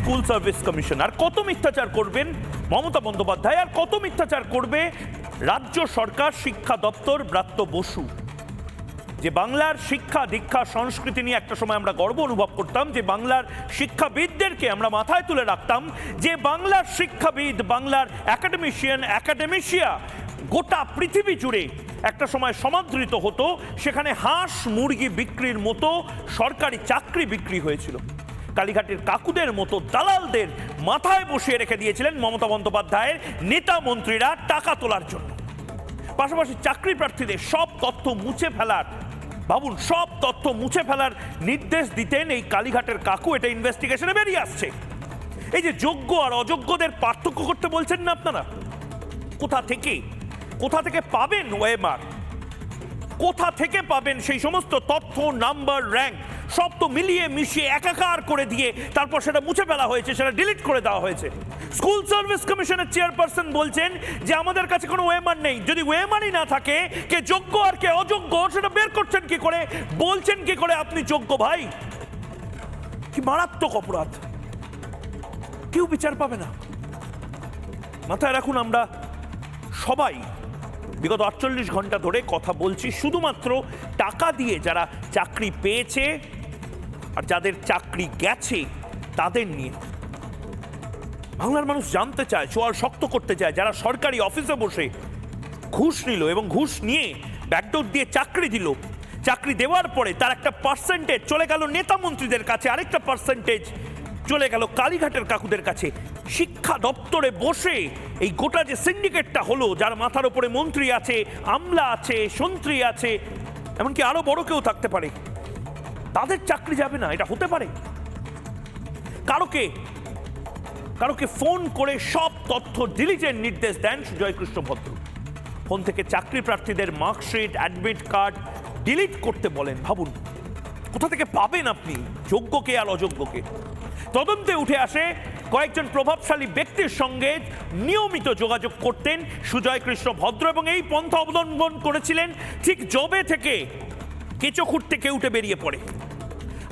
School service commission. আর কত মিথ্যাচার করবেন মমতা বন্দ্যোপাধ্যায়, আর কত মিথ্যাচার করবে রাজ্য সরকার, শিক্ষা দপ্তর, ব্রাত্য বসু। যে বাংলার শিক্ষা দীক্ষা সংস্কৃতি নিয়ে একটা সময় আমরা গর্ব অনুভব করতাম, যে বাংলার শিক্ষাবিদদেরকে আমরা মাথায় তুলে রাখতাম, যে বাংলার শিক্ষাবিদ, বাংলার একাডেমিশিয়া গোটা পৃথিবী জুড়ে একটা সময় সমাদৃত হতো, সেখানে হাঁস মুরগি বিক্রির মতো সরকারি চাকরি বিক্রি হয়েছিল। কালীঘাটের কাকুদের মতো দালালদের মাথায় বসিয়ে রেখে দিয়েছিলেন মমতা বন্দ্যোপাধ্যায়ের নেতা মন্ত্রীরা টাকা তোলার জন্য। পাশাপাশি চাকরি প্রার্থীদের সব তথ্য মুছে ফেলার, ভাবুন, সব তথ্য মুছে ফেলার নির্দেশ দিতেন এই কালীঘাটের কাকু। এটা ইনভেস্টিগেশনে বেরিয়ে আসছে। এই যে যোগ্য আর অযোগ্যদের পার্থক্য করতে বলছেন না আপনারা, কোথা থেকে পাবেন ওএমআর, কোথা থেকে পাবেন সেই সমস্ত তথ্য, নাম্বার, র্যাঙ্ক, সব তো মিলিয়ে মিশিয়ে একাকার করে দিয়ে তারপর সেটা মুছে ফেলা হয়েছে, সেটা ডিলিট করে দেওয়া হয়েছে। স্কুল সার্ভিস কমিশনের চেয়ারপারসন বলছেন যে আমাদের কাছে কোনো ওএমআর নেই। যদি ওএমআরই না থাকে, কে যোগ্য আর কে অযোগ্য সেটা বের করছেন কি করে, বলছেন কি করে আপনি যোগ্য? ভাই, কি মারাত্মক অপরাধ! কেউ বিচার পাবে না। মাথায় রাখুন, আমরা সবাই বিগত 48 ঘন্টা ধরে কথা বলছি শুধুমাত্র টাকা দিয়ে যারা চাকরি পেয়েছে আর যাদের চাকরি গেছে তাদের নিয়ে। বাংলার মানুষ জানতে চায়, চোয়াল শক্ত করতে চায়, যারা সরকারি অফিসে বসে ঘুষ নিল এবং ঘুষ নিয়ে ব্যাকডোর দিয়ে চাকরি দিল, চাকরি দেওয়ার পরে তার একটা পার্সেন্টেজ চলে গেল নেতা মন্ত্রীদের কাছে, আরেকটা পার্সেন্টেজ চলে গেল কালীঘাটের কাকুদের কাছে। শিক্ষা দপ্তরে বসে এই গোটা যে সিন্ডিকেটটা হলো, যার মাথার উপরে মন্ত্রী আছে, আমলা আছে, সন্ত্রী আছে, এমনকি আরো বড় কেউ থাকতে পারে, তাদের চাকরি যাবে না? এটা হতে পারে? কারোকে ফোন করে সব তথ্য ডিলিটের নির্দেশ দেন সুজয় কৃষ্ণ ভদ্র। ফোন থেকে চাকরি প্রার্থীদের মার্কশিট, অ্যাডমিট কার্ড ডিলিট করতে বলেন। ভাবুন, কোথা থেকে পাবেন আপনি যোগ্যকে আর অযোগ্যকে? তদন্তে উঠে আসে কয়েকজন প্রভাবশালী ব্যক্তির সঙ্গে নিয়মিত যোগাযোগ করতেন সুজয় কৃষ্ণ ভদ্র, এবং এই পন্থা অবলম্বন করেছিলেন ঠিক জবে থেকে কেঁচো খুঁড়তে কেউ উঠে বেরিয়ে পড়ে।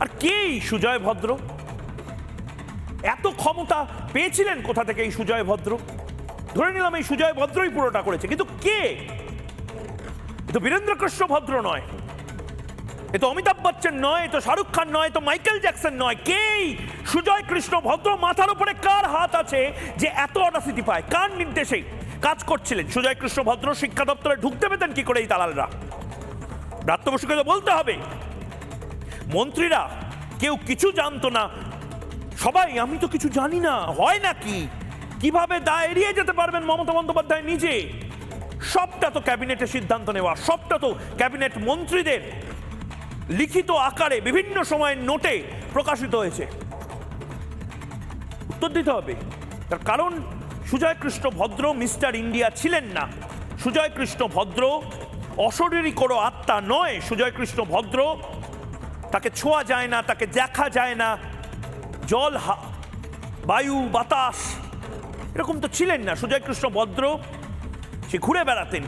আর কেই সুজয় ভদ্র? এত ক্ষমতা পেয়েছিলেন কোথা থেকে এই সুজয় ভদ্র? ধরে নিলাম এই সুজয় ভদ্রই পুরোটা করেছে, কিন্তু কে? এ তো বীরেন্দ্র কৃষ্ণ ভদ্র নয়, এ তো অমিতাভ বচ্চন নয়, এ তো শাহরুখ খান নয়, এ তো মাইকেল জ্যাকসন নয়। কেই সুজয় কৃষ্ণ ভদ্র? মাথার উপরে কার হাত আছে যে এত অডাসিটি পায়? কার নির্দেশে কাজ করছিলেন সুজয় কৃষ্ণ ভদ্র? শিক্ষা দপ্তরে ঢুকতে পেতেন কি করে এই দালালরা? ব্রাত্য বসুকে তো বলতে হবে। মন্ত্রীরা কেউ কিছু জানতো না, সবাই আমি তো কিছু জানি না। হয় নাকি? কিভাবে দায় এড়িয়ে যেতে পারবেন মমতা বন্দ্যোপাধ্যায় নিজে? সবটা তো ক্যাবিনেটের সিদ্ধান্ত নেওয়া, সবটা তো ক্যাবিনেট মন্ত্রীদের লিখিত আকারে বিভিন্ন সময় নোটে প্রকাশিত হয়েছে। উত্তর দিতে হবে। তার কারণ সুজয় কৃষ্ণ ভদ্র মিস্টার ইন্ডিয়া ছিলেন না। সুজয় কৃষ্ণ ভদ্র অশরীরী কোনো আত্মা নয়। সুজয় কৃষ্ণ ভদ্র, তাকে ছোঁয়া যায় না, তাকে দেখা যায় না। জল, বায়ু, বাতাস এরকম তো ছিলেন না সুজয় কৃষ্ণ ভদ্র। সে ঘুরে বেড়াতেন,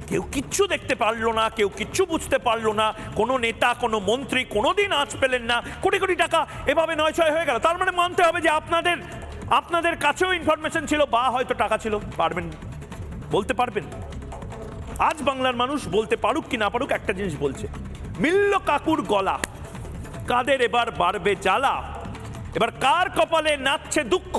কেউ কিচ্ছু দেখতে পারলো না, কেউ কিচ্ছু বুঝতে পারলো না। কোনো নেতা, কোনো মন্ত্রী কোনোদিন আঁচ পেলেন না। কোটি কোটি টাকা এভাবে নয় ছয় হয়ে গেল। তার মানে মানতে হবে যে আপনাদের কাছেও ইনফরমেশন ছিল, বা হয়তো টাকা ছিল। বলতে পারবেন? আজ বাংলার মানুষ বলতে পারুক কি না পারুক, একটা জিনিস বলছে, মিলল কাকুর গলা, কাদের এবার বাড়বে জ্বালা। এবার কার কপালে নাচছে দুঃখ,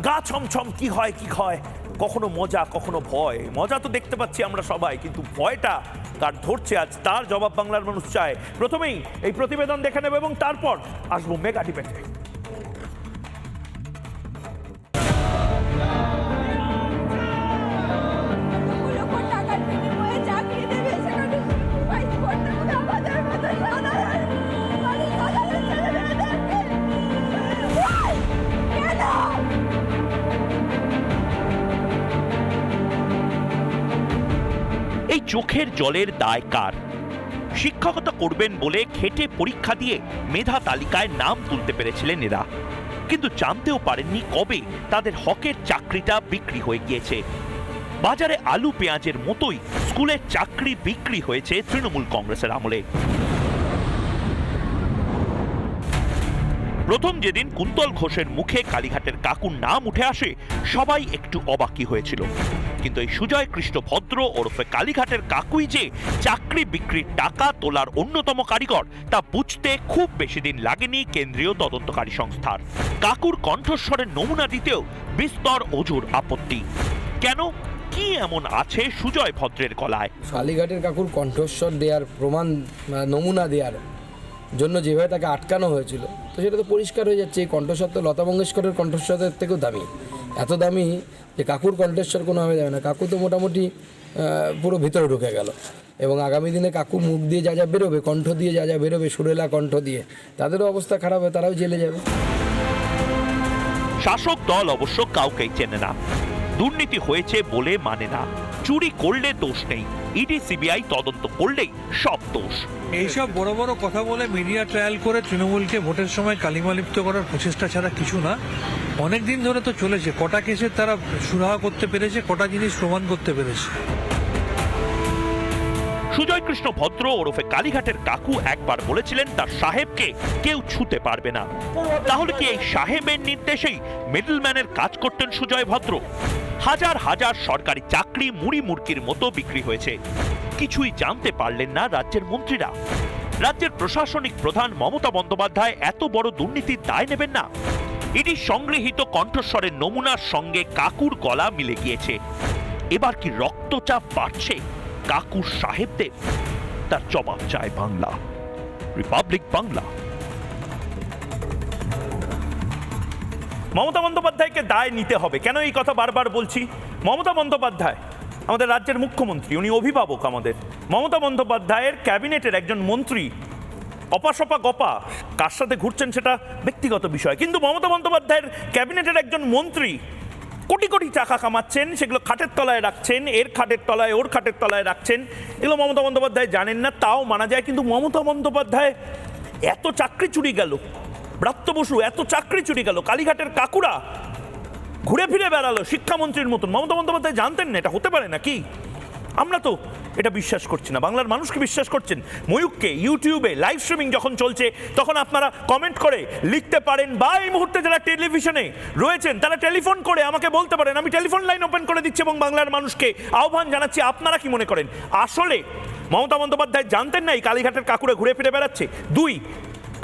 গা ছমছম কি হয় কি হয়, কখনো মজা কখনো ভয়। মজা তো দেখতে পাচ্ছি আমরা সবাই, কিন্তু ভয়টা কার ধরছে আজ, তার জবাব বাংলার মানুষ চায়। প্রথমেই এই প্রতিবেদন দেখে নেব এবং তারপর আসবো মেগা ডিবেটে। এই চোখের জলের দায় কার? শিক্ষকতা করবেন বলে খেটে পরীক্ষা দিয়ে মেধা তালিকায় নাম তুলতে পেরেছিলেন এরা, কিন্তু জানতেও পারেননি কবে তাদের হকের চাকরিটা বিক্রি হয়ে গিয়েছে। বাজারে আলু পেঁয়াজের মতোই স্কুলের চাকরি বিক্রি হয়েছে তৃণমূল কংগ্রেসের আমলে। প্রথম যেদিন কুন্তল ঘোষের মুখে কালীঘাটের কাকুর নাম উঠে আসে সবাই একটু অবাকই হয়েছিল, কিন্তু এই সুজয় কৃষ্ণ ভদ্র ওরফে কালীঘাটের কাকুই যে চাকরি বিক্রির টাকা তোলার অন্যতম কারিগর তা বুঝতে খুব বেশি দিন লাগেনি কেন্দ্রীয় তদন্তকারী সংস্থার। কাকুর কণ্ঠস্বরের নমুনা দিতেও বিস্তর অজুর আপত্তি। কেন, কি এমন আছে সুজয় ভদ্রের গলায়? কালীঘাটের কাকুর কণ্ঠস্বর দেওয়ার প্রমাণ নমুনা দেওয়ার জন্য যেভাবে তাকে আটকানো হয়েছিল, তো সেটা তো পরিষ্কার হয়ে যাচ্ছে এই কণ্ঠস্বর তো লতা মঙ্গেশকরের কণ্ঠস্বরের থেকেও দামি, এত দামি যে কাকুর কণ্ঠস্বর কোনোভাবে যাবে না। কাকু তো মোটামুটি পুরো ভিতরে ঢুকে গেল, এবং আগামী দিনে কাকু মুখ দিয়ে যা যা বেরোবে, কণ্ঠ দিয়ে যা যা বেরোবে, সুরেলা কণ্ঠ দিয়ে, তাদেরও অবস্থা খারাপ হবে, তারাও জেলে যাবে। শাসক দল অবশ্য কাউকেই চেনে না, দুর্নীতি হয়েছে বলে মানে না, চুরি করলে দোষ নেই, ইডি সিবিআই তদন্ত করলেই সব দোষ। এইসব বড় বড় কথা বলে মিডিয়া ট্রায়াল করে তৃণমূলকে ভোটের সময় কালিমালিপ্ত করার প্রচেষ্টা ছাড়া কিছু না। অনেক দিন ধরে তো চলেছে, কটা কেসে তারা সুরাহা করতে পেরেছে, কটা জিনিস প্রমাণ করতে পেরেছে। সুজয় কৃষ্ণ ভদ্র ওরফে কালীঘাটের কাকু একবার বলেছিলেন তার সাহেবকে কেউ ছুতে পারবে না। তাহলে কি এই সাহেবের নির্দেশেই মিডলম্যানের কাজ করতেন সুজয় ভদ্র? হাজার হাজার সরকারি চাকরি মুড়ি মুড়কির মতো বিক্রি হয়েছে, কিছুই জানতে পারলেন না রাজ্যের মন্ত্রীরা। রাজ্যের প্রশাসনিক প্রধান মমতা বন্দ্যোপাধ্যায় এত বড় দুর্নীতির দায় নেবেন না? ইডি সংগৃহীত কণ্ঠস্বরের নমুনার সঙ্গে কাকুর গলা মিলে গিয়েছে। এবার কি রক্তচাপ বাড়ছে কাকুর সাহেবদের? তার জবাব চায় বাংলা, রিপাবলিক বাংলা। মমতা বন্দ্যোপাধ্যায়কে দায় নিতে হবে। কেন এই কথা বারবার বলছি? মমতা বন্দ্যোপাধ্যায় আমাদের রাজ্যের মুখ্যমন্ত্রী, উনি অভিভাবক আমাদের। মমতা বন্দ্যোপাধ্যায়ের ক্যাবিনেটের একজন মন্ত্রী অপাসপা গপা কার সাথে ঘুরছেন সেটা ব্যক্তিগত বিষয়, কিন্তু মমতা বন্দ্যোপাধ্যায়ের ক্যাবিনেটের একজন মন্ত্রী কোটি কোটি টাকা কামাচ্ছেন, সেগুলো খাটের তলায় রাখছেন, এর খাটের তলায় ওর খাটের তলায় রাখছেন, এগুলো মমতা বন্দ্যোপাধ্যায় জানেন না, তাও মানা যায়। কিন্তু মমতা বন্দ্যোপাধ্যায় এত চাকরি চুরি গেল, ব্রাত্য বসু এত চাকরি চুরি গেল, কালীঘাটের কাকুরা ঘুরে ফিরে বেড়ালো শিক্ষামন্ত্রীর মতন, মমতা বন্দ্যোপাধ্যায় জানতেন না? এটা হতে পারে নাকি? আমরা তো এটা বিশ্বাস করছি না। বাংলার মানুষকে বিশ্বাস করছেন? ময়ূককে ইউটিউবে লাইভ স্ট্রিমিং যখন চলছে তখন আপনারা কমেন্ট করে লিখতে পারেন, বা এই মুহূর্তে যারা টেলিভিশনে রয়েছেন তারা টেলিফোন করে আমাকে বলতে পারেন। আমি টেলিফোন লাইন ওপেন করে দিচ্ছি এবং বাংলার মানুষকে আহ্বান জানাচ্ছি, আপনারা কি মনে করেন আসলে মমতা বন্দ্যোপাধ্যায় জানতেন না এই কালীঘাটের কাকুরা ঘুরে ফিরে বেড়াচ্ছে? দুই,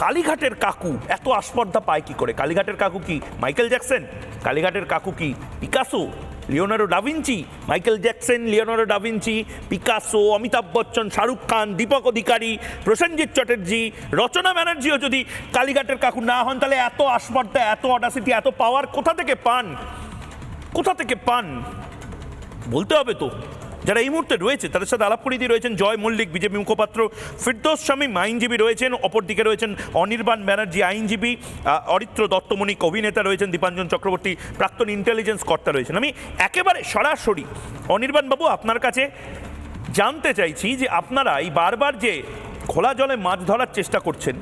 কালীঘাটের কাকু এত আস্পর্ধা পায় কি করে? কালীঘাটের কাকু কি মাইকেল জ্যাকসন? কালীঘাটের কাকু কি Picasso, Leonardo da Vinci? Michael Jackson, Leonardo da Vinci, Picasso, Amitabh Bachchan, Shahrukh Khan, Deepak Adhikari, Prosenjit Chatterjee, Rachana ব্যানার্জিও যদি কালীঘাটের কাকু না হন, তাহলে এত আস্পর্ধা, এত অডাসিটি, এত পাওয়ার কোথা থেকে পান? কোথা থেকে পান বলতে হবে তো। যারা এই মুহূর্তে রয়েছে তাদের সাথে আলাপ করিয়ে দিয়ে রয়েছেন জয় মল্লিক বিজেপি মুখপাত্র, ফিরদৌস শামীম আইনজীবী রয়েছেন, অপরদিকে রয়েছেন অনির্বাণ ব্যানার্জি আইনজীবী, অরিত্র দত্তমণিক অভিনেতা রয়েছেন, দীপাঞ্জন চক্রবর্তী প্রাক্তন ইন্টেলিজেন্স কর্তা রয়েছেন। আমি একেবারে সরাসরি অনির্বাণ বাবু আপনার কাছে জানতে চাইছি যে আপনারা এই বারবার যে খোলা জলে মাছ ধরার চেষ্টা করছেন,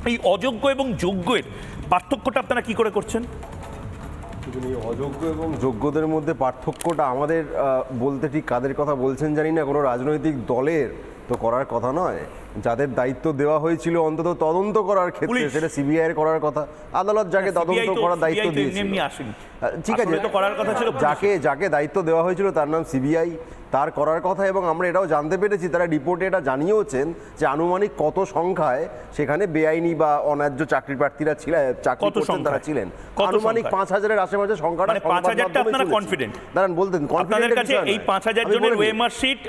এই অযোগ্য এবং যোগ্যের পার্থক্যটা আপনারা কি করে করছেন? এই অযোগ্য এবং যোগ্যদের মধ্যে পার্থক্যটা আমাদের বলতে ঠিক কাদের কথা বলছেন জানি না, কোনো রাজনৈতিক দলের তো করার কথা নয়। যাদের দায়িত্ব দেওয়া হয়েছিল অন্তত তদন্ত করার ক্ষেত্রে, সেটা সিবিআই এর করার কথা, আদালত যাকে তদন্ত করার দায়িত্ব দিয়েছিল, ঠিক আছে, যাকে দায়িত্ব দেওয়া হয়েছিল তার নাম সিবিআই, তার করার কথা। এবং আমরা এটাও জানতে পেরেছি, তারা রিপোর্টে এটা জানিয়েওছেন যে আনুমানিক কত সংখ্যায় সেখানে বেআইনি বা অন্যায্য চাকরি প্রার্থীরা ছিলেন, চাকরি করতেন, তারা ছিলেন। আনুমানিক ৫,০০০-এর আশেপাশে সংখ্যাটা। মানে ৫,০০০টা আপনারা কনফিডেন্ট? দাঁড়ান, বলতেন আপনাদের কাছে এই ৫,০০০ জনের ওএমআর শিট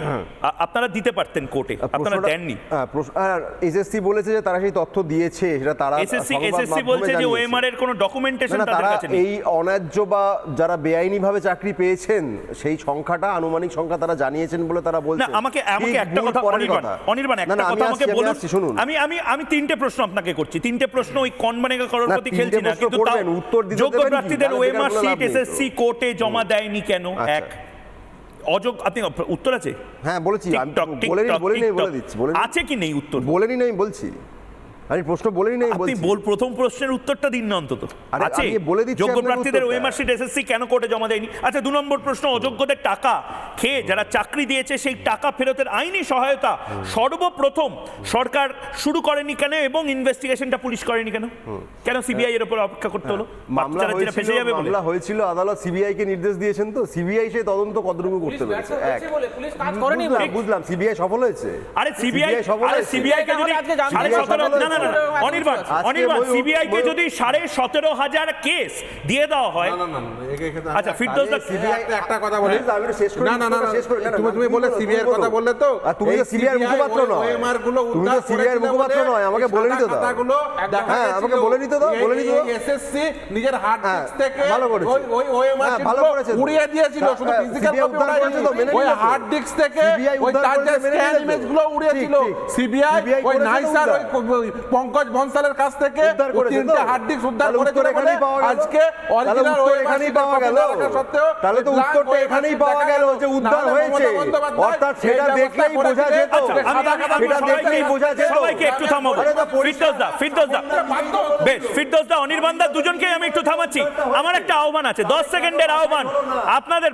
আপনারা দিতে পারতেন কোর্টে, আপনারা দেননি। এসএসসি বলেছে যে তারা সেই তথ্য দিয়েছে, সেটা তারা এসএসসি বলছে যে ওএমআর এর কোনো ডকুমেন্টেশন তাদের কাছে নেই। এই অন্যায্য বা যারা বেআইনি ভাবে চাকরি পেয়েছেন সেই সংখ্যাটা, আনুমানিক সংখ্যা তারা জানিয়েছেন বলে তারা বলছেন। না, আমাকে একটা কথা অনির্বাণ একটা কথা আমাকে বলুন। আমি তিনটে প্রশ্ন আপনাকে করছি, তিনটে প্রশ্ন ওই কনবানেগা করোড়পতি খেলছি না, কিন্তু উত্তর দিতে যোগ্য প্রার্থীদের ওএমআর শিট এসএসসি কোর্টে জমা দেয়নি কেন? এক, অযোগ্য, আপনি উত্তর আছে? হ্যাঁ বলেছি, বলে দিচ্ছি, আছে কি নেই উত্তর? বলেনি না, আমি বলছি। আমি প্রশ্ন বলেই নেই আপনি বলছি। প্রথম প্রশ্নের উত্তরটা দিন না অন্তত। আরে, আছে আমি বলে দিচ্ছি যোগ্য আপনাকে প্রার্থীদের উত্তরটা। ওএমআর শিট এসএসসি কেন কোর্টে জমা দেয়নি? আচ্ছা, 2 নম্বর প্রশ্ন, অযোগ্যদের টাকা খেয়ে যারা চাকরি দিয়েছে সেই টাকা ফেরতের আইনি সহায়তা সর্বপ্রথম সরকার শুরু করেনি কেন এবং ইনভেস্টিগেশনটা পুলিশ করেনি কেন? কেন সিবিআই এর উপর অপেক্ষা করতে হলো? বাচ্চারা ফেসে যাবে বলে? মামলা হয়েছিল, আদালত সিবিআই কে নির্দেশ দিয়েছেন, তো সিবিআই সেই তদন্ত কতটুকু করতে পেরেছে? এক, বুঝলাম সিবিআই সফল হয়েছে। আরে সিবিআই সফল হয়েছে। সিবিআই কে যদি CBI 17,500 না অনির্বাণ আজকে সিবিআই কে যদি 17,500 কেস দিয়ে দেওয়া হয়, আচ্ছা ফিরদৌস দা সিবিআই একটা কথা বলি, আমি একটু শেষ করি, তুমি বলে সিবিআই এর কথা বললে তো, আর তুমি তো সিবিআই এর মুখপাত্র নয়, ওএমআর গুলো তুমি তো সিবিআই এর মুখপাত্র নয়, আমাকে বলে নিতে দাও। হ্যাঁ, আমাকে বলে নিতে দাও, বলে নিতে দাও। এসএসসি নিজের হার্ড ডিস্ক থেকে ভালো করেছে। ওই ওএমআর ভালো করেছে তো। উড়িয়ে দিয়েছিল, শুধু হ্যাঁ, ফিজিক্যাল CBI কপি উদ্ধার করেছে তো, মেনে ওই নিয়েছে তো। হার্ড ডিস্ক থেকে CBI ওই উদ্ধার তার যে করেছে, মেনে স্ক্যান নিয়েছে তো। ইমেজ গুলো উড়িয়েছিল ঠিক, ঠিক। সিবিআই ওই করেছে তো নাইসার উদ্ধার। ওই পঙ্কজ বনসালের কাছ থেকে উদ্ধার ওই করেছে তো। 3টে হার্ড ডিস্ক উদ্ধার তাহলে করেছিল উত্তর এখানেই পাওয়া গেল। আজকে তাহলে অরিজিনাল উত্তর ওএমআর এখানেই পাওয়া গেল। তাহলে তো উত্তরটা এখানেই পাওয়া গেল যে উদ্ধার হয়েছে, অর্থাৎ সেটা দেখলেই বোঝা যেত, সেটা দেখলেই বোঝা যেত। সবাইকে একটু থামাবো। ফিরদৌস দা অনির্বাণ দা দুজনকেই আমি একটু থামাচ্ছি। আমার একটা আহ্বান আছে, 10 সেকেন্ডের আহ্বান আপনাদের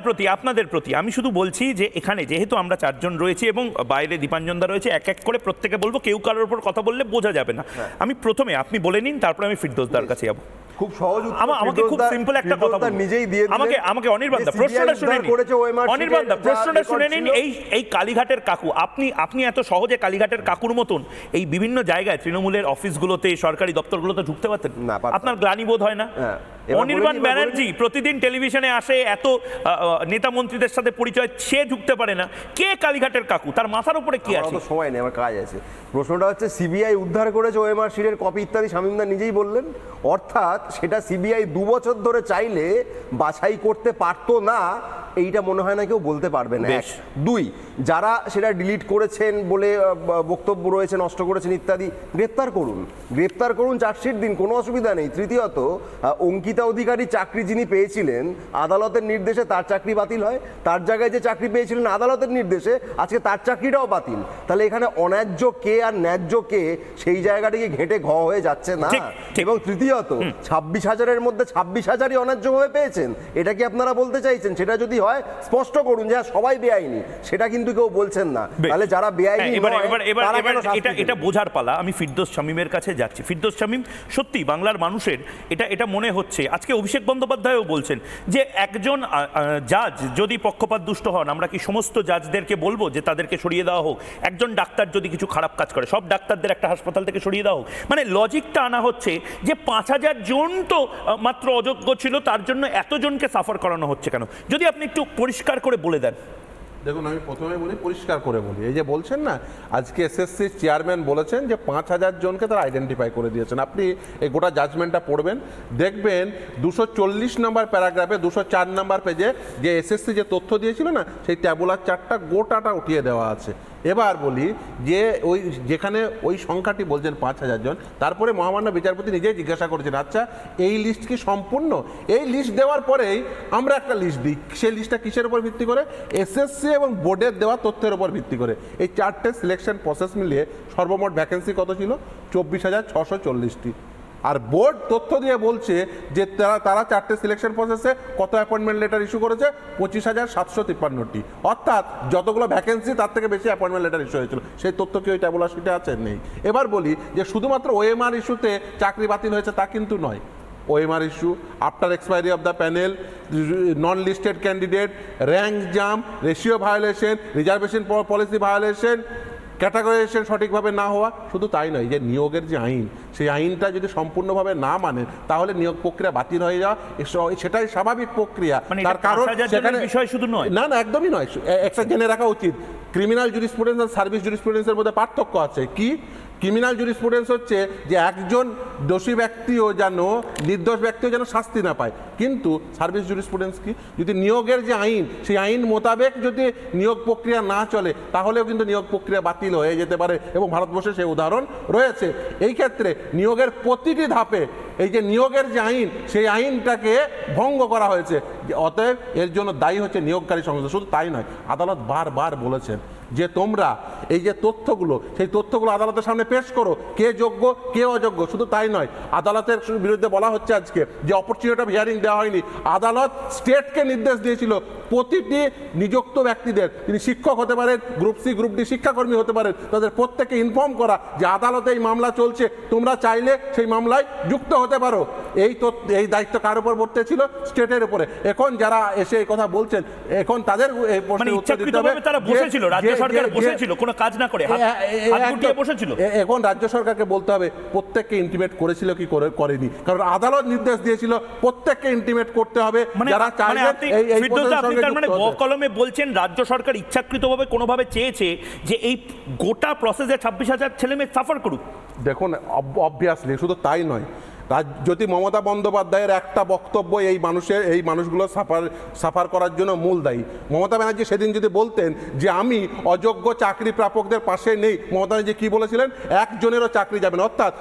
প্রতি। আমি শুধু বলছি যে এখানে যেহেতু আমরা 4 জন রয়েছি এবং বাইরে দীপাঞ্জন দা রয়েছে, এক এক করে প্রত্যেকে বলবো, কেউ কারোর উপর কথা বললে বোঝা যাবে না। আমি প্রথমে আপনি বলে নিন, তারপরে আমি ফিরদৌস দার কাছে যাবো। খুব সহজ উত্তর আমাকে খুব সিম্পল একটা কথা বলুন। নিজেই দিয়ে দিলেন। আমাকে অনির্বাণ দা প্রশ্নটা শুনে নিন। অনির্বাণ দা প্রশ্নটা শুনে নিন। এই কালীঘাটের কাকু, আপনি এত সহজে কালীঘাটের কাকুর মতন এই বিভিন্ন জায়গায় তৃণমূলের অফিসগুলোতে, সরকারি দপ্তরগুলোতে ঢুকতে পারতেন না, পারতাম। আপনার গ্লানি বোধ হয় না? হ্যাঁ, এবার অনির্বাণ বলে দিই, ব্যানার্জি প্রতিদিন টেলিভিশনে আসে, এত নেতা মন্ত্রীদের সাথে পরিচয়, সে ঢুকতে পারে না। কে কালীঘাটের কাকু? তার মাথার উপরে কি আমার আছে? অত সময় নেই, আমার কাজ আছে। প্রশ্নটা হচ্ছে সিবিআই উদ্ধার করেছে ওএমআর শিটের কপি ইত্যাদি, শামীমদা নিজেই বললেন, অর্থাৎ সেটা সিবিআই 2 বছর ধরে চাইলে বাছাই করতে পারতো না, এইটা মনে হয় না কেউ বলতে পারবে না। বেশ। 2, যারা সেটা ডিলিট করেছেন বলে বক্তব্য রয়েছে, নষ্ট করেছেন ইত্যাদি, গ্রেপ্তার করুন, চার্জশিট দিন, কোনো অসুবিধা নেই। তৃতীয়ত, অঙ্কিতা অধিকারী চাকরি যিনি পেয়েছিলেন আদালতের নির্দেশে, তার চাকরি বাতিল হয়, তার জায়গায় যে চাকরি পেয়েছিলেন আদালতের নির্দেশে, আজকে তার চাকরিটাও বাতিল। তাহলে এখানে অন্যায্য কে আর ন্যায্য কে, সেই জায়গাটিকে ঘেঁটে ঘ হয়ে যাচ্ছে না। ঠিক। এবং তৃতীয়ত, 26,000-এর মধ্যে 26,000-ই অন্যায্যভাবে পেয়েছেন, এটা কি আপনারা বলতে চাইছেন? সেটা যদি হয় স্পষ্ট করুন যে সবাই বেআইনি, সেটা কিন্তু কেউ বলছেন না। তাহলে যারা বেআইনি এটা বোঝার পালা। আমি ফিরদৌস শামীমের কাছে যাচ্ছি। ফিরদৌস শামীম, সত্যি বাংলার মানুষের এটা মনে হচ্ছে, আজকে অভিষেক বন্দ্যোপাধ্যায়ও বলছেন যে একজন জাজ যদি পক্ষপাত দুষ্ট হন, আমরা কি সমস্ত জাজদেরকে বলবো যে তাদেরকে সরিয়ে দেওয়া হোক? একজন ডাক্তার যদি কিছু খারাপ কাজ করে, সব ডাক্তারদের একটা হাসপাতাল থেকে সরিয়ে দেওয়া হোক? মানে লজিকটা আনা হচ্ছে যে 5,000 জন তো মাত্র অযোগ্য ছিল, তার জন্য এতজনকে সাফার করানো হচ্ছে কেন? যদি আপনি একটু পরিষ্কার করে বলে দেন। দেখুন, আমি প্রথমে বলি, পরিষ্কার করে বলি, এই যে বলছেন না, আজকে এসএসসি চেয়ারম্যান বলেছেন যে 5,000 জনকে তারা আইডেন্টিফাই করে দিয়েছেন। আপনি এই গোটা জাজমেন্টটা পড়বেন, দেখবেন 240 নম্বর প্যারাগ্রাফে 204 নম্বর পেজে যে এসএসসি যে তথ্য দিয়েছিল না, সেই ট্যাবুলার চার্টটা গোটাটা উঠিয়ে দেওয়া আছে। এবার বলি যে ওই যেখানে ওই সংখ্যাটি বলছেন 5,000 জন, তারপরে মহামান্য বিচারপতি নিজেই জিজ্ঞাসা করেছেন, আচ্ছা এই লিস্ট কি সম্পূর্ণ? এই লিস্ট দেওয়ার পরেই আমরা একটা লিস্ট দিই, সেই লিস্টটা কিসের উপর ভিত্তি করে? এসএসসি এবং বোর্ডের দেওয়া তথ্যের উপর ভিত্তি করে। এই 4টে সিলেকশন প্রসেস মিলিয়ে সর্বমোট ভ্যাকেন্সি কত ছিল? 24,640টি। আর বোর্ড তথ্য দিয়ে বলছে যে তারা 4টে সিলেকশন প্রসেসে কত অ্যাপয়েন্টমেন্ট লেটার ইস্যু করেছে? 25,753টি। অর্থাৎ যতগুলো ভ্যাকেন্সি তার থেকে বেশি অ্যাপয়েন্টমেন্ট লেটার ইস্যু হয়েছিল। সেই তথ্য কি ওই ট্যাবুলার শিটে আছে? নেই। এবার বলি যে শুধুমাত্র ওএমআর ইস্যুতে চাকরি বাতিল হয়েছে তা কিন্তু নয়। OMR issue, after expiry of the panel, non listed candidate, rank jam, ratio violation, reservation policy violation, categorisation সঠিকভাবে না হওয়া, শুধু তাই নয়, যে নিয়োগের যে আইন, সেই আইনটা যদি সম্পূর্ণভাবে না মানেন তাহলে নিয়োগ প্রক্রিয়া বাতিল হয়ে যাওয়া, সেটাই স্বাভাবিক প্রক্রিয়া। তার কারণ সেখানে বিষয় শুধু নয়, না একদমই নয়। একটা জেনে রাখা উচিত, ক্রিমিনাল জুরিসপ্রুডেন্স আর সার্ভিস জুরিসপ্রুডেন্সের মধ্যে পার্থক্য আছে। কি? ক্রিমিনাল জুরিসপ্রুডেন্স হচ্ছে যে একজন দোষী ব্যক্তিও যেন, নির্দোষ ব্যক্তিও যেন শাস্তি না পায়, কিন্তু সার্ভিস জুরিসপ্রুডেন্স কি? যদি নিয়োগের যে আইন, সেই আইন মোতাবেক যদি নিয়োগ প্রক্রিয়া না চলে তাহলেও কিন্তু নিয়োগ প্রক্রিয়া বাতিল হয়ে যেতে পারে, এবং ভারতবর্ষে সেই উদাহরণ রয়েছে। এই ক্ষেত্রে নিয়োগের প্রতিটি ধাপে এই যে নিয়োগের যে আইন, সেই আইনটাকে ভঙ্গ করা হয়েছে। অতএব এর জন্য দায়ী হচ্ছে নিয়োগকারী সংস্থা। শুধু তাই নয়, আদালত বারবার বলেছেন যে তোমরা এই যে তথ্যগুলো, সেই তথ্যগুলো আদালতের সামনে পেশ করো, কে যোগ্য কে অযোগ্য। শুধু তাই নয়, আদালতের বিরুদ্ধে বলা হচ্ছে আজকে যে অপরচুনিটি অফ হিয়ারিং দেওয়া হয়নি। আদালত স্টেটকে নির্দেশ দিয়েছিল প্রতিটি নিযুক্ত ব্যক্তিদের, তিনি শিক্ষক হতে পারেন, গ্রুপ সি গ্রুপ ডি শিক্ষাকর্মী হতে পারেন, তাদের প্রত্যেককে ইনফর্ম করা যে আদালতে এই মামলা চলছে, তোমরা চাইলে সেই মামলায় যুক্ত হতে পারো। এই দায়িত্ব কার উপর বর্তেছিল? স্টেটের উপরে। এখন যারা এসে এই কথা বলছেন, এখন তাদের এই প্রশ্নের উত্তর দিতে হবে। তারা বসেছিল, রাজ্য সরকার বসেছিল, কোনো কাজ না করে হাত গুটিয়ে বসেছিল। এখন রাজ্য সরকারকে বলতে হবে প্রত্যেককে ইন্টিমেট করেছিল কি করেনি, কারণ আদালত নির্দেশ দিয়েছিল প্রত্যেককে ইন্টিমেট করতে হবে যারা চাইবেন এই প্রসেসের সঙ্গে মানে কলমে বলছেন রাজ্য সরকার ইচ্ছাকৃতভাবে কোনোভাবে চেয়েছে যে এই গোটা প্রসেসে 26,000 ছেলে মেয়ে সাফার করুক। দেখুন, অবভিয়াসলি শুধু তাই নয়, যদি মমতা বন্দ্যোপাধ্যায়ের একটা বক্তব্য এই মানুষগুলো সাফার করার জন্য মূল দায়ী। মমতা ব্যানার্জি সেদিন যদি বলতেন যে আমি অযোগ্য চাকরি প্রাপকদের পাশে নেই, মমতা ব্যানার্জি কী বলেছিলেন? একজনেরও চাকরি যাবে না। অর্থাৎ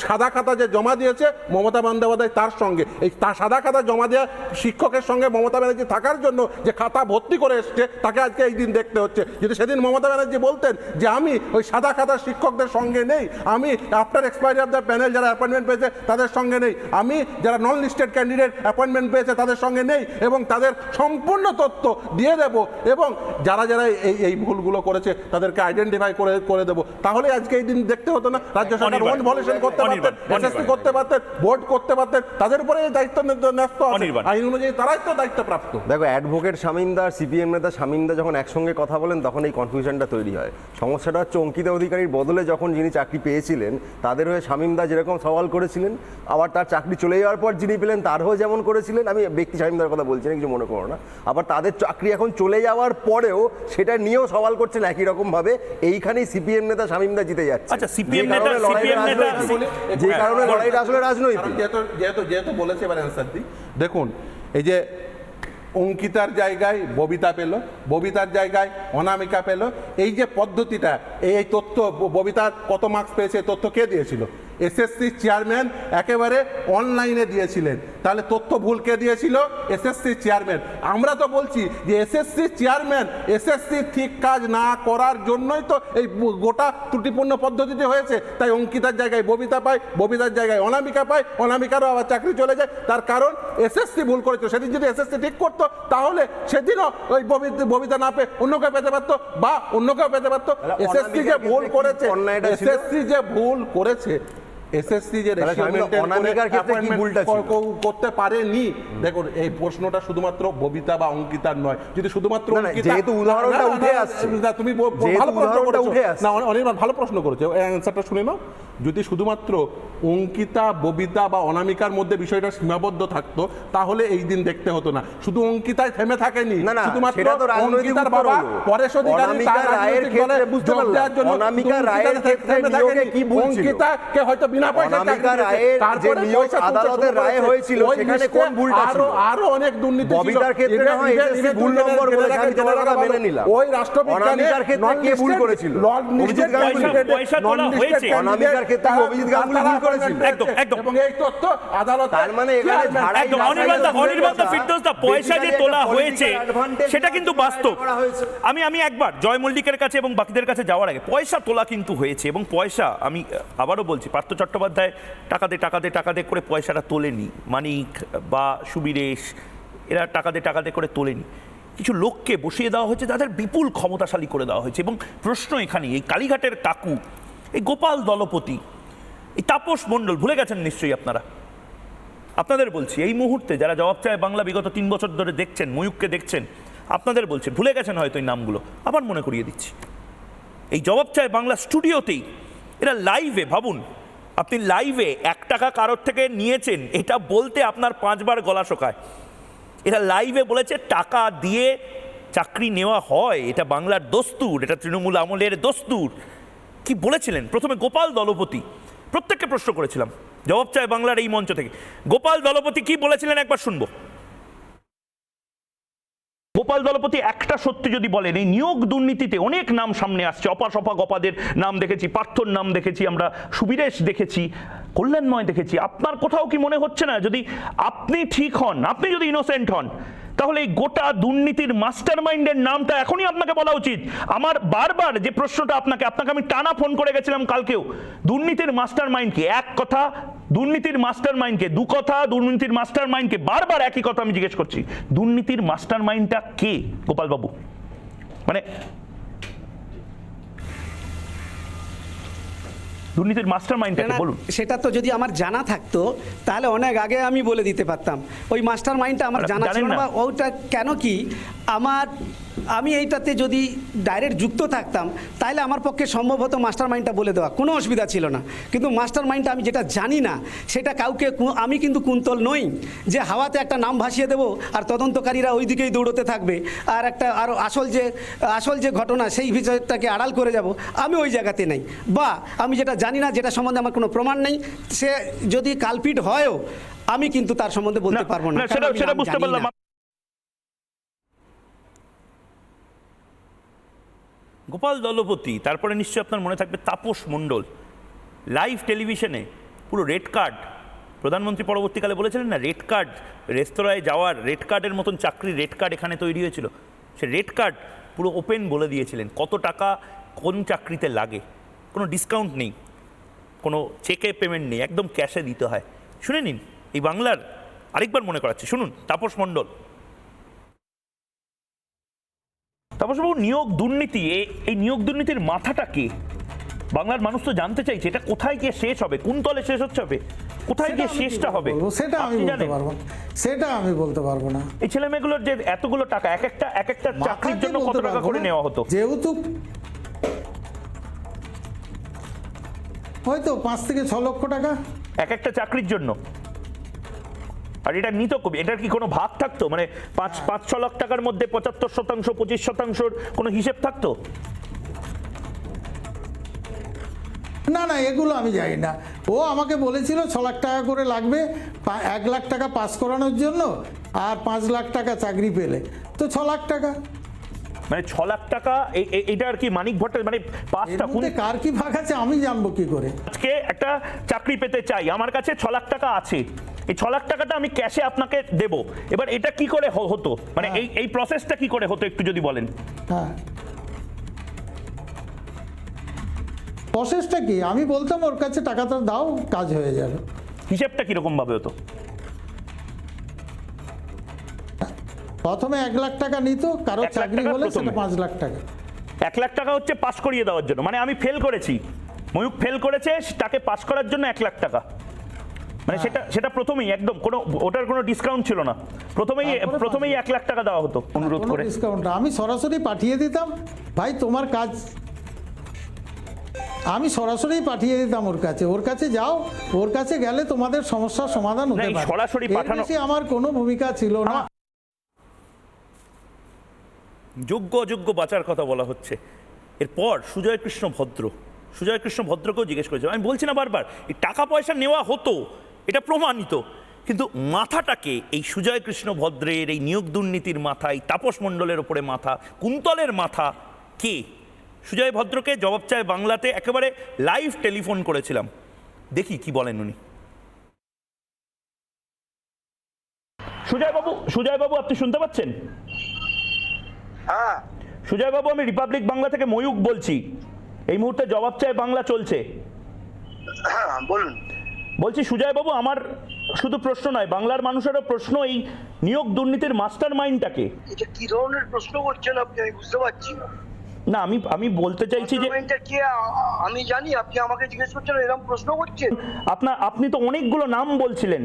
সাদা খাতা যে জমা দিয়েছে মমতা বন্দ্যোপাধ্যায়, তার সঙ্গে এই সাদা খাতা জমা দেওয়া শিক্ষকের সঙ্গে মমতা ব্যানার্জি থাকার জন্য যে খাতা ভর্তি করে এসছে, তাকে আজকে এই দিন দেখতে হচ্ছে। যদি সেদিন মমতা ব্যানার্জি বলতেন যে আমি ওই সাদা খাতার শিক্ষকদের সঙ্গে নেই, আমি after expiry of the panel যারা অ্যাপয়েন্টমেন্ট পেয়েছে তাদের সঙ্গে নেই, আমি যারা নন লিস্টেড ক্যান্ডিডেট অ্যাপয়েন্টমেন্ট পেয়েছে তাদের সঙ্গে নেই, এবং তাদের সম্পূর্ণ তথ্য দিয়ে দেব, এবং যারা এই ভুলগুলো করেছে তাদেরকে আইডেন্টিফাই করে দেবো, তাহলে আজকে এই দিন দেখতে হতো না। রাজ্য সরকার ওয়ান ভলিউশন করতে পারতেন, এসএসসি করতে পারতেন, বোর্ড করতে পারতেন, তাদের উপরে এই দায়িত্ব ন্যস্ত আছে, আইন অনুযায়ী তারাই তো দায়িত্বপ্রাপ্ত। দেখো, অ্যাডভোকেট শামীমদা, সিপিএম নেতা শামীমদা যখন একসঙ্গে কথা বলেন তখন এই কনফিউশনটা তৈরি হয়। সমস্যাটা হচ্ছে অঙ্কিতা অধিকারীর বদলে যখন যিনি চাকরি পেয়েছিলেন তাদের হয়ে শামীমদা যেরকম সওয়াল করেছিলেন, আবার তার চাকরি চলে যাওয়ার পর যিনি পেলেন তার হয়ে যেমন করেছিলেন, আমি ব্যক্তি শামীমদার কথা বলছি না, কিছু মনে করো না, আবার তাদের চাকরি এখন চলে যাওয়ার পরেও সেটা নিয়েও সওয়াল করছেন একই রকম ভাবে। এইখানেই সিপিএম নেতা শামীমদা জিতে যাচ্ছে। আচ্ছা, সিপিএম নেতা যে কারণে লড়াইটা আসলে রাজনৈতিক। যেহেতু বলেছে এবার অ্যান্সার দিই। দেখুন, এই যে অঙ্কিতার জায়গায় ববিতা পেল, ববিতার জায়গায় অনামিকা পেল, এই যে পদ্ধতিটা, এই তথ্য ববিতার কত মার্কস পেয়েছে তথ্য কে দিয়েছিল? এসএসসি চেয়ারম্যান একেবারে অনলাইনে দিয়েছিলেন। তাহলে তথ্য ভুল কে দিয়েছিল? SSC chairman. আমরা তো বলছি যে এসএসসি চেয়ারম্যান এসএসসি ঠিক কাজ না করার জন্যই তো এই গোটা ত্রুটিপূর্ণ পদ্ধতিতে হয়েছে। তাই অঙ্কিতার জায়গায় ববিতা পায়, ববিতার জায়গায় অনামিকা পায়, অনামিকারও আবার চাকরি চলে যায়। তার কারণ এসএসসি ভুল করেছিল। সেদিন যদি এসএসসি ঠিক করতো তাহলে সেদিনও ওই ববিতা না পেয়ে অন্য কেউ পেতে পারতো, বা অন্য কেউ পেতে পারতো। এসএসসি যে ভুল করেছে, এসএসসি যে ভুল করেছে, এসএসসি যে করতে পারেনি। দেখুন, এই প্রশ্নটা শুধুমাত্র ববিতা বা অঙ্কিতার নয়। যদি শুধুমাত্র যেহেতু উদাহরণটা উঠে আসছে, তুমি ভালো প্রশ্ন করেছো, অ্যান্সারটা শুনে নাও। যদি শুধুমাত্র অঙ্কিতা, ববিতা বা অনামিকার মধ্যে বিষয়টা সীমাবদ্ধ থাকতো তাহলে এই দিন দেখতে হতো না। শুধু অঙ্কিতায় থেমে থাকেনি, শুধুমাত্র অঙ্কিতার বাবা পরেশ অধিকারী অঙ্কিতাকে হয়তো বিনা পয়সায় আদালতের রায় হয়েছিল, সেখানে কোন ভুলটা ছিল? আরো অনেক দুর্নীতি ছিল। ববিতার ক্ষেত্রে না হয় এসএসসি ভুল নম্বর বলে আমি তোমার কথা মেনে নিলাম। ওই রাষ্ট্রবিজ্ঞানের ক্ষেত্রে কে ভুল করেছিল? অভিজিৎ গাঙ্গুলি। পয়সা তোলা হয়েছে। অনামিকার ক্ষেত্রে অভিজিৎ গাঙ্গুলি ভুল করেছিল। একদম একদম। এবং এই তথ্য আদালত, তার মানে এখানে একদম অনির্বাণ ফিরদৌস, পয়সা যে তোলা হয়েছে সেটা কিন্তু বাস্তব। আমি একবার জয় মল্লিকের কাছে এবং বাকিদের কাছে যাওয়ার আগে, পয়সা তোলা কিন্তু হয়েছে, এবং পয়সা, আমি আবারও বলছি, পার্থ চট্টোপাধ্যায় টাকা দে করে পয়সাটা তোলেনি, মানিক বা সুবীরেশ এরা টাকা দে করে তোলেনি। কিছু লোককে বসিয়ে দেওয়া হয়েছে, তাদের বিপুল ক্ষমতাশালী করে দেওয়া হয়েছে। এবং প্রশ্ন এখানে, এই কালীঘাটের কাকু, এই গোপাল দলপতি, এই তাপস মণ্ডল, ভুলে গেছেন নিশ্চয়ই আপনারা। আপনাদের বলছি, এই মুহূর্তে যারা জবাব চায় বাংলা বিগত 3 বছর ধরে দেখছেন, ময়ূককে দেখছেন, আপনাদের বলছে, ভুলে গেছেন হয়তো এই নামগুলো, আবার মনে করিয়ে দিচ্ছি। এই জবাব চায় বাংলা স্টুডিওতেই এরা লাইভে, ভাবুন আপনি লাইভে 1 টাকা কারোর থেকে নিয়েছেন, এটা বলতে আপনার 5 বার গলা শোকায়। এরা লাইভে বলেছে টাকা দিয়ে চাকরি নেওয়া হয়, এটা বাংলার দস্তুর, এটা তৃণমূল আমলের দস্তুর। কি বলেছিলেন? প্রথমে গোপাল দলপতি, প্রত্যেককে প্রশ্ন করেছিলাম জবাব চায় বাংলার এই মঞ্চ থেকে। গোপাল দলপতি কি বলেছিলেন একবার শুনবো। গোপাল দলপতি একটা সত্যি যদি বলেন, এই নিয়োগ দুর্নীতিতে অনেক নাম সামনে আসছে, অপাসপা গপাদের নাম দেখেছি, পার্থর নাম দেখেছি, আমরা সুবীরেশ দেখেছি, কল্যাণময় দেখেছি। আপনার কোথাও কি মনে হচ্ছে না যদি আপনি ঠিক হন, আপনি যদি ইনোসেন্ট হন, তাহলে এই গোটা দুর্নীতির মাস্টার মাইন্ডের নামটা এখনই আপনাকে বলা উচিত। আমার বারবার যে প্রশ্নটা আপনাকে আমি টানা ফোন করে গেছিলাম কালকেও, দুর্নীতির মাস্টার মাইন্ডকে এক কথা, দুর্নীতির মাস্টার মাইন্ডকে দু কথা, দুর্নীতির মাস্টার মাইন্ডকে বারবার একই কথা আমি জিজ্ঞেস করছি, দুর্নীতির মাস্টার মাইন্ডটা কে গোপালবাবু? মানে দুর্নীতির মাস্টার মাইন্ডটাকে বলুন। সেটা তো যদি আমার জানা থাকতো তাহলে অনেক আগে আমি বলে দিতে পারতাম। ওই মাস্টার মাইন্ডটা আমার জানা ছিল না, বা ওইটা কেন কি আমি এইটাতে যদি ডাইরেক্ট যুক্ত থাকতাম তাহলে আমার পক্ষে সম্ভব হতো মাস্টার মাইন্ডটা বলে দেওয়া, কোনো অসুবিধা ছিল না। কিন্তু মাস্টার মাইন্ডটা আমি যেটা জানি না সেটা কাউকে, আমি কিন্তু কুন্তল নই যে হাওয়াতে একটা নাম ভাসিয়ে দেবো আর তদন্তকারীরা ওই দিকেই দৌড়তে থাকবে, আর একটা আরও আসল যে ঘটনা সেই বিষয়টাকে আড়াল করে যাব, আমি ওই জায়গাতে নেই। বা আমি যেটা জানি না, যেটা সম্বন্ধে আমার কোনো প্রমাণ নেই, সে যদি কালপিট হয়ও আমি কিন্তু তার সম্বন্ধে বলতে পারবো না। সেটা বুঝতে পারলাম। গোপাল দলপতি, তারপরে নিশ্চয়ই আপনার মনে থাকবে তাপস মণ্ডল, লাইভ টেলিভিশনে পুরো রেড কার্ড, প্রধানমন্ত্রী পরবর্তীকালে বলেছিলেন না, রেড কার্ড রেস্তোরাঁয় যাওয়ার রেড কার্ডের মতন চাকরি রেড কার্ড এখানে তৈরি হয়েছিল। সে রেড কার্ড পুরো ওপেন বলে দিয়েছিলেন কত টাকা কোন চাকরিতে লাগে, কোনো ডিসকাউন্ট নেই, কোনো চেকে পেমেন্ট নেই, একদম ক্যাশে দিতে হয়। শুনে নিন, এই বাংলার আরেকবার মনে করাচ্ছে, শুনুন তাপস মণ্ডল। তাপসবাবু, নিয়োগ দুর্নীতি, এই নিয়োগ দুর্নীতির মাথাটা কে? বাংলার মানুষ তো জানতে চাইছে এটা কোথায় গিয়ে শেষ হবে, কোন তলে শেষ হচ্ছে হবে, কোথায় গিয়ে শেষটা হবে সেটা আমি বলতে পারবো, সেটা আমি বলতে পারবো না। এই ছেলে মেয়েগুলোর যে এতগুলো টাকা, এক একটা চাকরির জন্য কত টাকা করে নেওয়া হতো? যেহেতু হয়তো 5 থেকে 6 লক্ষ টাকা এক একটা চাকরির জন্য। আর এটা নিত কবি, এটার কি কোনো ভাগ থাকতো? মানে 5-6 লাখ টাকার মধ্যে 75%, 25%র কোনো হিসেব থাকতো? না না, এগুলো আমি জানি না। ও আমাকে বলেছিল 6 লাখ টাকা করে লাগবে 1 লাখ টাকা পাস করানোর জন্য, আর 5 লাখ টাকা চাকরি পেলে তো 6 লাখ টাকা। মানে 6 লাখ টাকা, এটা আর কি মানিক ভট্টের, মানে পাঁচটা কার কি ভাগ আছে আমি জানবো কি করে? আজকে একটা চাকরি পেতে চাই, আমার কাছে 6 লাখ টাকা আছে, এই 6 লাখ টাকাটা আমি ক্যাশে আপনাকে দেব, এবার এটা কি করে হতো, মানে এই প্রসেসটা কি করে হতো একটু যদি বলেন। হ্যাঁ, প্রসেসটা কি? আমি বলতাম ওর কাছে টাকাটা দাও, কাজ হয়ে যাবে। হিসেবটা কিরকম ভাবে হতো? প্রথমে 1 লাখ টাকা নিত, কারো 1 লাখ চাকরি টাকা হলে প্রথমে। সেটা 5 লাখ টাকা। 1 লাখ টাকা হচ্ছে পাস করিয়ে দেওয়ার জন্য, মানে আমি ফেল করেছি, ময়ূক ফেল করেছে, তাকে পাস করার জন্য 1 লাখ টাকা, মানে সেটা প্রথমেই একদম কোনো, ওটার কোনো ডিসকাউন্ট ছিল না, প্রথমেই 1 লাখ টাকা দেওয়া হতো অনুরোধ করে। ডিসকাউন্ট আমি সরাসরি পাঠিয়ে দিতাম, ভাই তোমার কাজ, আমি সরাসরি পাঠিয়ে দিতাম ওর কাছে যাও, ওর কাছে গেলে তোমাদের সমস্যার সমাধান হতে পারে। সরাসরি পাঠানো আমার কোনো ভূমিকা ছিল না। যোগ্য অযোগ্য বাঁচার কথা বলা হচ্ছে। এরপর সুজয় কৃষ্ণ ভদ্রকেও জিজ্ঞেস করেছে, আমি বলছি না বারবার, এই টাকা পয়সা নেওয়া হতো, এটা প্রমাণিত, কিন্তু মাথাটাকে এই সুজয় কৃষ্ণ ভদ্রের এই নিয়োগ দুর্নীতির মাথা, এই তাপস মণ্ডলের ওপরে মাথা, কুন্তলের মাথা কে? সুজয় ভদ্রকে জবাব চায় বাংলাতে একেবারে লাইভ টেলিফোন করেছিলাম, দেখি কি বলেন উনি। সুজয় বাবু আপনি শুনতে পাচ্ছেন? হ্যাঁ সুজয় বাবু, আমি রিপাবলিক বাংলা থেকে ময়ূক বলছি, এই মুহূর্তে জবাব চায় বাংলা চলছে। বলুন। বলছি সুজয় বাবু, আমার শুধু প্রশ্ন নয়, বাংলার মানুষেরও প্রশ্ন, এই নিয়োগ দুর্নীতির মাস্টার মাইন্ডটাকে। এটা কি ধরনের প্রশ্ন করছেন আপনি, আমি বুঝতে পারছি না। না, আমি বলতে চাইছি যে কি আমি জানি, আপনি আমাকে জিজ্ঞেস করছেন এরকম প্রশ্ন করছেন। আপনি তো অনেকগুলো নাম বলছিলেন।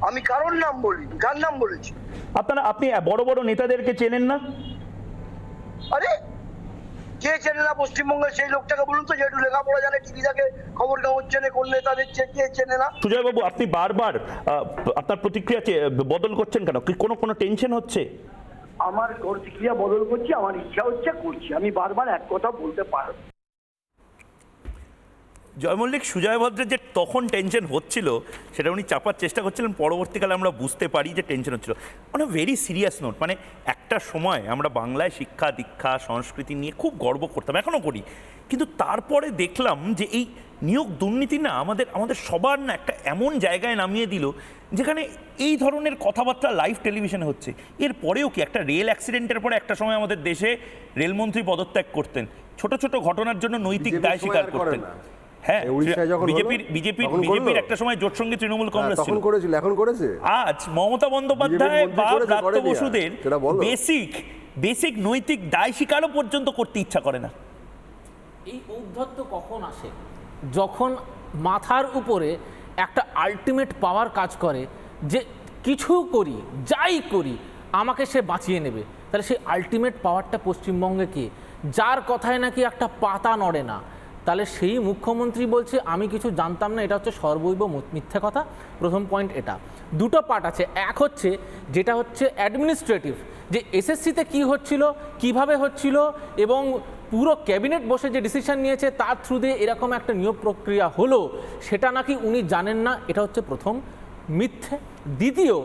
আমি কারোর নাম বলি, কার নাম বলেছি? আপনি বড় বড় নেতাদেরকে চেনেন না? আরে কে চেনে না পশ্চিমবঙ্গের সেই লোকটাকে বলুন তো, যেহেতু লেখাপড়া জানে, টিভি দেখে, খবর কাগজ চেনে, কোন নেতাদের কে চেনে না? সুজয় বাবু, আপনি বারবার আপনার প্রতিক্রিয়া বদল করছেন কেন? কি কোনো টেনশন হচ্ছে? আমার প্রতিক্রিয়া বদল করছি, আমার ইচ্ছা হচ্ছে করছি, আমি বারবার এক কথা বলতে পারব। জয় মল্লিক, সুজয় ভদ্রের যে তখন টেনশন হচ্ছিল সেটা উনি চাপার চেষ্টা করছিলেন, পরবর্তীকালে আমরা বুঝতে পারি যে টেনশন হচ্ছিল। মানে ভেরি সিরিয়াস নোট, মানে একটা সময় আমরা বাংলায় শিক্ষা দীক্ষা সংস্কৃতি নিয়ে খুব গর্ব করতাম, এখনও করি, কিন্তু তারপরে দেখলাম যে এই নিয়োগ দুর্নীতি না আমাদের আমাদের সবার না একটা এমন জায়গায় নামিয়ে দিল যেখানে এই ধরনের কথাবার্তা লাইভ টেলিভিশনে হচ্ছে। এর পরেও কি একটা রেল অ্যাক্সিডেন্টের পরে একটা সময় আমাদের দেশে রেলমন্ত্রী পদত্যাগ করতেন, ছোট ছোট ঘটনার জন্য নৈতিক দায় স্বীকার করতেন। হ্যাঁ, বিজেপির একটা সময় জোট সঙ্গে তৃণমূল কংগ্রেস ছিল, করেছিল, এখন করেছে। আজ মমতা বন্দ্যোপাধ্যায় বা ব্রাত্য বসুদের বেসিক নৈতিক দায় স্বীকারও পর্যন্ত করতে ইচ্ছা করে না। এই ঔদ্ধত্য কখন আসে? যখন মাথার উপরে একটা আলটিমেট পাওয়ার কাজ করে যে কিছু করি, যাই করি, আমাকে সে বাঁচিয়ে নেবে। তাহলে সেই আলটিমেট পাওয়ারটা পশ্চিমবঙ্গে কে? যার কথায় নাকি একটা পাতা নড়ে না। তাহলে সেই মুখ্যমন্ত্রী বলছে আমি কিছু জানতাম না, এটা হচ্ছে সর্বৈব মিথ্যে কথা। প্রথম পয়েন্ট এটা। দুটো পার্ট আছে। এক হচ্ছে যেটা হচ্ছে অ্যাডমিনিস্ট্রেটিভ, যে এসএসসিতে কি হচ্ছিল, কিভাবে হচ্ছিল, এবং পুরো ক্যাবিনেট বসে যে ডিসিশন নিয়েছে তার থ্রু দিয়ে এরকম একটা নিয়োগ প্রক্রিয়া হলো, সেটা নাকি উনি জানেন না। এটা হচ্ছে প্রথম মিথ্যে। দ্বিতীয়,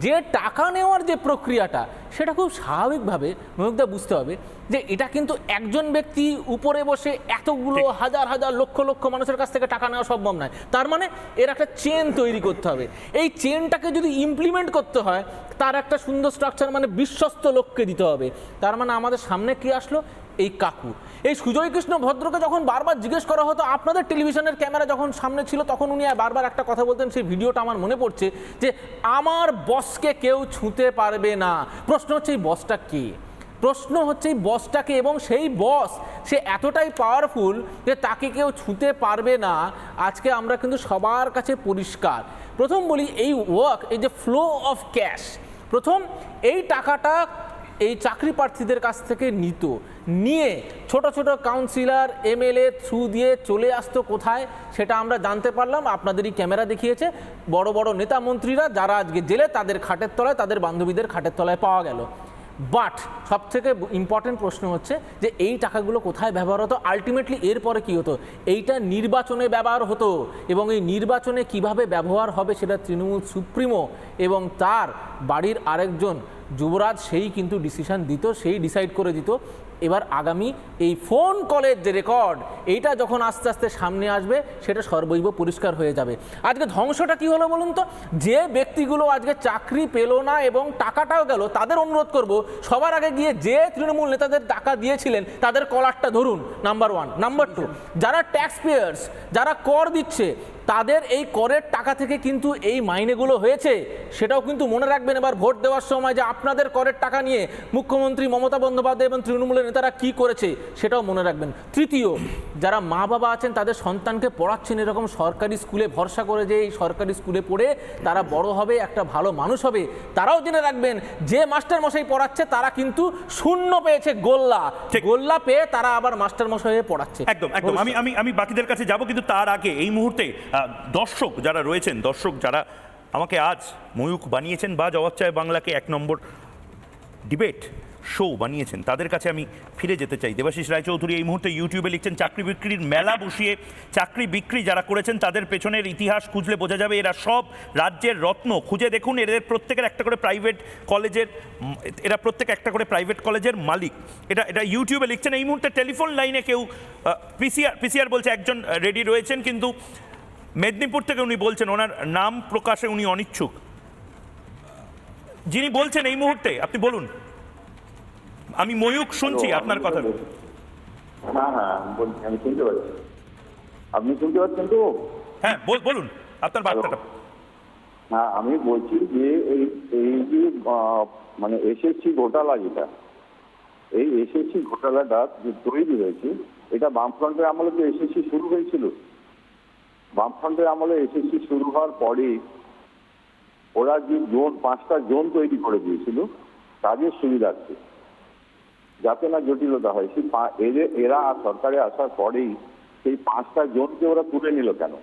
যে টাকা নেওয়ার যে প্রক্রিয়াটা, সেটা খুব স্বাভাবিকভাবে ময়ূকদা বুঝতে হবে যে এটা কিন্তু একজন ব্যক্তি উপরে বসে এতগুলো হাজার হাজার লক্ষ লক্ষ মানুষের কাছ থেকে টাকা নেওয়া সম্ভব নয়। তার মানে এর একটা চেন তৈরি করতে হবে। এই চেনটাকে যদি ইমপ্লিমেন্ট করতে হয়, তার একটা সুন্দর স্ট্রাকচার, মানে বিশ্বস্ত লোককে দিতে হবে। তার মানে আমাদের সামনে কি আসলো? এই কাকু, এই সুজয় কৃষ্ণ ভদ্রকে যখন বারবার জিজ্ঞেস করা হতো, আপনাদের টেলিভিশনের ক্যামেরা যখন সামনে ছিল, তখন উনি বারবার একটা কথা বলতেন, সেই ভিডিওটা আমার মনে পড়ছে, যে আমার বসকে কেউ ছুঁতে পারবে না। প্রশ্ন হচ্ছে এই বসটা কে? প্রশ্ন হচ্ছে এই বসটাকে, এবং সেই বস সে এতটাই পাওয়ারফুল যে তাকে কেউ ছুঁতে পারবে না। আজকে আমরা কিন্তু সবার কাছে পরিষ্কার। প্রথম বলি, এই ওয়ার্ক, এই যে ফ্লো অফ ক্যাশ, প্রথম এই টাকাটা এই চাকরি প্রার্থীদের কাছ থেকে নিয়ে ছোট ছোট কাউন্সিলর এমএলএ থ্রু দিয়ে চলে আসতো কোথায়, সেটা আমরা জানতে পারলাম। আপনাদেরই ক্যামেরা দেখিয়েছে। বড় বড় নেতা মন্ত্রীরা যারা আজকে জেলে, তাদের খাটের তলায়, তাদের বান্ধবীদের খাটের তলায় পাওয়া গেল। বাট সবথেকে ইম্পর্টেন্ট প্রশ্ন হচ্ছে যে এই টাকাগুলো কোথায় ব্যবহার হতো? আলটিমেটলি এরপরে কি হতো? এইটা নির্বাচনে ব্যবহার হতো, এবং এই নির্বাচনে কিভাবে ব্যবহার হবে সেটা তৃণমূল সুপ্রিমো এবং তার বাড়ির আরেকজন যুবরাজ সেই কিন্তু ডিসিশন দিত, সেই ডিসাইড করে দিত। এবার আগামী এই ফোন কলের যে রেকর্ড, এইটা যখন আস্তে আস্তে সামনে আসবে, সেটা সর্বৈব পরিষ্কার হয়ে যাবে। আজকে ধ্বংসটা কি হলো বলুন তো? যে ব্যক্তিগুলো আজকে চাকরি পেল না এবং টাকাটাও গেল, তাদের অনুরোধ করব সবার আগে গিয়ে যে তৃণমূল নেতাদের টাকা দিয়েছিলেন তাদের কলারটা ধরুন, নাম্বার 1। নাম্বার 2, যারা ট্যাক্স পেয়ার্স, যারা কর দিচ্ছে, তাদের এই করের টাকা থেকে কিন্তু এই মাইনেগুলো হয়েছে, সেটাও কিন্তু মনে রাখবেন এবার ভোট দেওয়ার সময়, যে আপনাদের করের টাকা নিয়ে মুখ্যমন্ত্রী মমতা বন্দ্যোপাধ্যায় এবং তৃণমূলের নেতারা কি করেছে, সেটাও মনে রাখবেন। তৃতীয়, যারা মা বাবা আছেন তাদের সন্তানকে পড়াচ্ছেন এরকম সরকারি স্কুলে ভরসা করে, যে এই সরকারি স্কুলে পড়ে তারা বড় হবে, একটা ভালো মানুষ হবে, তারাও জেনে রাখবেন যে মাস্টার মশাই পড়াচ্ছে তারা কিন্তু শূন্য পেয়েছে, গোল্লা পেয়ে তারা আবার মাস্টার মশাই হয়ে পড়াচ্ছে। একদম একদম। আমি বাকিদের কাছে যাব, কিন্তু তার আগে এই মুহূর্তে দর্শক যারা রয়েছেন, দর্শক যারা আমাকে আজ ময়ূক বানিয়েছেন বা জবাব চায় বাংলাকে 1 নম্বর ডিবেট শো বানিয়েছেন, তাদের কাছে আমি ফিরে যেতে চাই। দেবাশিস রায়চৌধুরী এই মুহূর্তে ইউটিউবে লিখছেন, চাকরি বিক্রির মেলা বসিয়ে চাকরি বিক্রি যারা করেছেন তাদের পেছনের ইতিহাস খুঁজলে বোঝা যাবে এরা সব রাজ্যের রত্ন। খুঁজে দেখুন, এদের প্রত্যেকের একটা করে প্রাইভেট কলেজের মালিক। এটা ইউটিউবে লিখছেন। এই মুহূর্তে টেলিফোন লাইনে কেউ পিসিআর বলছে একজন রেডি রয়েছেন, কিন্তু মেদিনীপুর থেকে উনি বলছেন ওনার নাম প্রকাশে উনি অনিচ্ছুক। যিনি বলছেন এই মুহূর্তে, আপনি বলুন। আমি ময়ূক শুনছি আপনার কথা। হ্যাঁ বলছি, আমি শুনতে পাচ্ছি। আপনি শুনতে পাচ্ছেন তো? হ্যাঁ বলুন আপনার বার্তাটা। হ্যাঁ, আমি বলছি যে এই যে মানে এসএসসি ঘোটালা, যেটা এই এসএসসি ঘোটালাটা যে তৈরি হয়েছে, এটা বামফ্রন্টের আমলে তো এসএসসি শুরু হয়েছিল। বামফ্রন্টের আমলে এসএসসি শুরু হওয়ার পরে ওরা যে 5টা জোন তৈরি করে দিয়েছিল কাজের সুবিধার্থে, যাতে না জটিলতা হয়। এরা সরকারে আসার পরেই সেই 5টা জোনকে ওরা তুলে নিল কেন?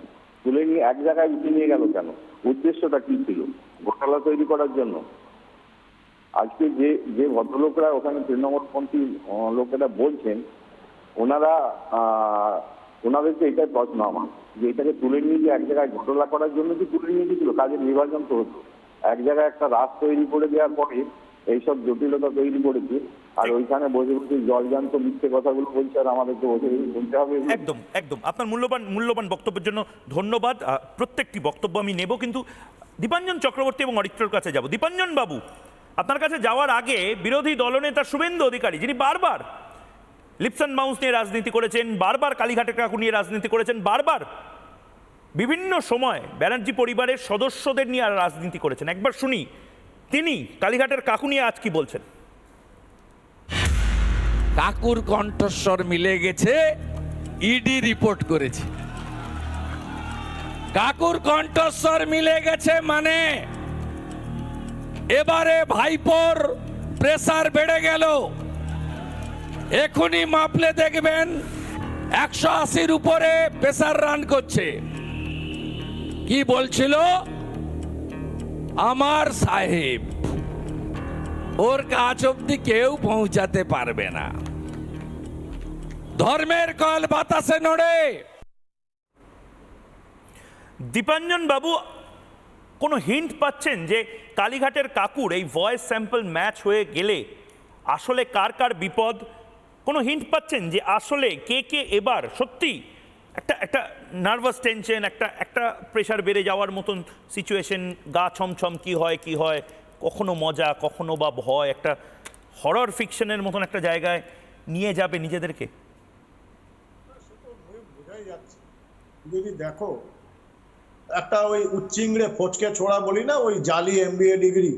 তুলে নিয়ে এক জায়গায় উঠে নিয়ে গেল কেন? উদ্দেশ্যটা কি ছিল? ঘোটালা তৈরি করার জন্য? আজকে যে ভদ্রলোকরা ওখানে তৃণমূলপন্থী লোকেরা বলছেন, ওনাদেরকে এটাই প্রশ্ন আমার, যে এটাকে তুলে নিয়ে যে এক জায়গায় ঘোটালা করার জন্য কি তুলে নিয়ে গেছিল? কাজের বিভাজন তো হতো। এক জায়গায় একটা রাস তৈরি করে দেওয়ার পরে এইসব জটিলতা তৈরি করেছে। আর ওইখানে বসে বসে জলজান্ত মিথ্যে কথাগুলো বলছে, আর আমাদেরকে বসে বসে শুনতে হবে। একদম একদম আপনার মূল্যবান বক্তব্যের জন্য ধন্যবাদ। প্রত্যেকটি বক্তব্য আমি নেব, কিন্তু দীপাঞ্জন চক্রবর্তী এবং অরিত্রর কাছে যাব। দীপাঞ্জন বাবু, আপনার কাছে যাওয়ার আগে বিরোধী দলনেতা শুভেন্দু অধিকারী, যিনি বারবার লিপস অ্যান্ড মাউন্স নিয়ে রাজনীতি করেছেন, বারবার কালীঘাটের কাকু নিয়ে রাজনীতি করেছেন, বারবার বিভিন্ন সময় ব্যানার্জি পরিবারের সদস্যদের নিয়ে রাজনীতি করেছেন, একবার শুনি তিনি কালীঘাটের কাকু নিয়ে আজ কি বলছেন। কাকুর কণ্ঠস্বর মিলে গেছে, ইডি রিপোর্ট করেছে। কাকুর কণ্ঠস্বর মিলে গেছে মানে এবারে ভাইপোর প্রেসার বেড়ে গেল। এখনই মাপলে দেখবেন 180-র উপরে প্রেসার রান করছে। কি বলছিল? আমার সাহেব, ওর কাছ অব্দি কেউ পৌঁছাতে পারবে না। ধর্মের কল বাতাসে নড়ে। দীপাঞ্জন বাবু, কোনো হিন্ট পাচ্ছেন যে কালীঘাটের কাকুর এই ভয়েস স্যাম্পল ম্যাচ হয়ে গেলে আসলে কার কার বিপদ? কোনো হিন্ট পাচ্ছেন যে আসলে কে কে এবার সত্যি একটা নার্ভাস টেনশন, একটা প্রেশার বেড়ে যাওয়ার মতন সিচুয়েশন, গা ছমছম কি হয়, কখনো মজা কখনো বা ভয়, একটা হরর ফিকশনের মতন একটা জায়গায় নিয়ে যাবে নিজেদেরকে? বোঝাই যাচ্ছে যদি দেখো, একটা ওই উচ্চিংড়ে ফচকে ছোড়া বলি না, ওই জালি MBA ডিগ্রি,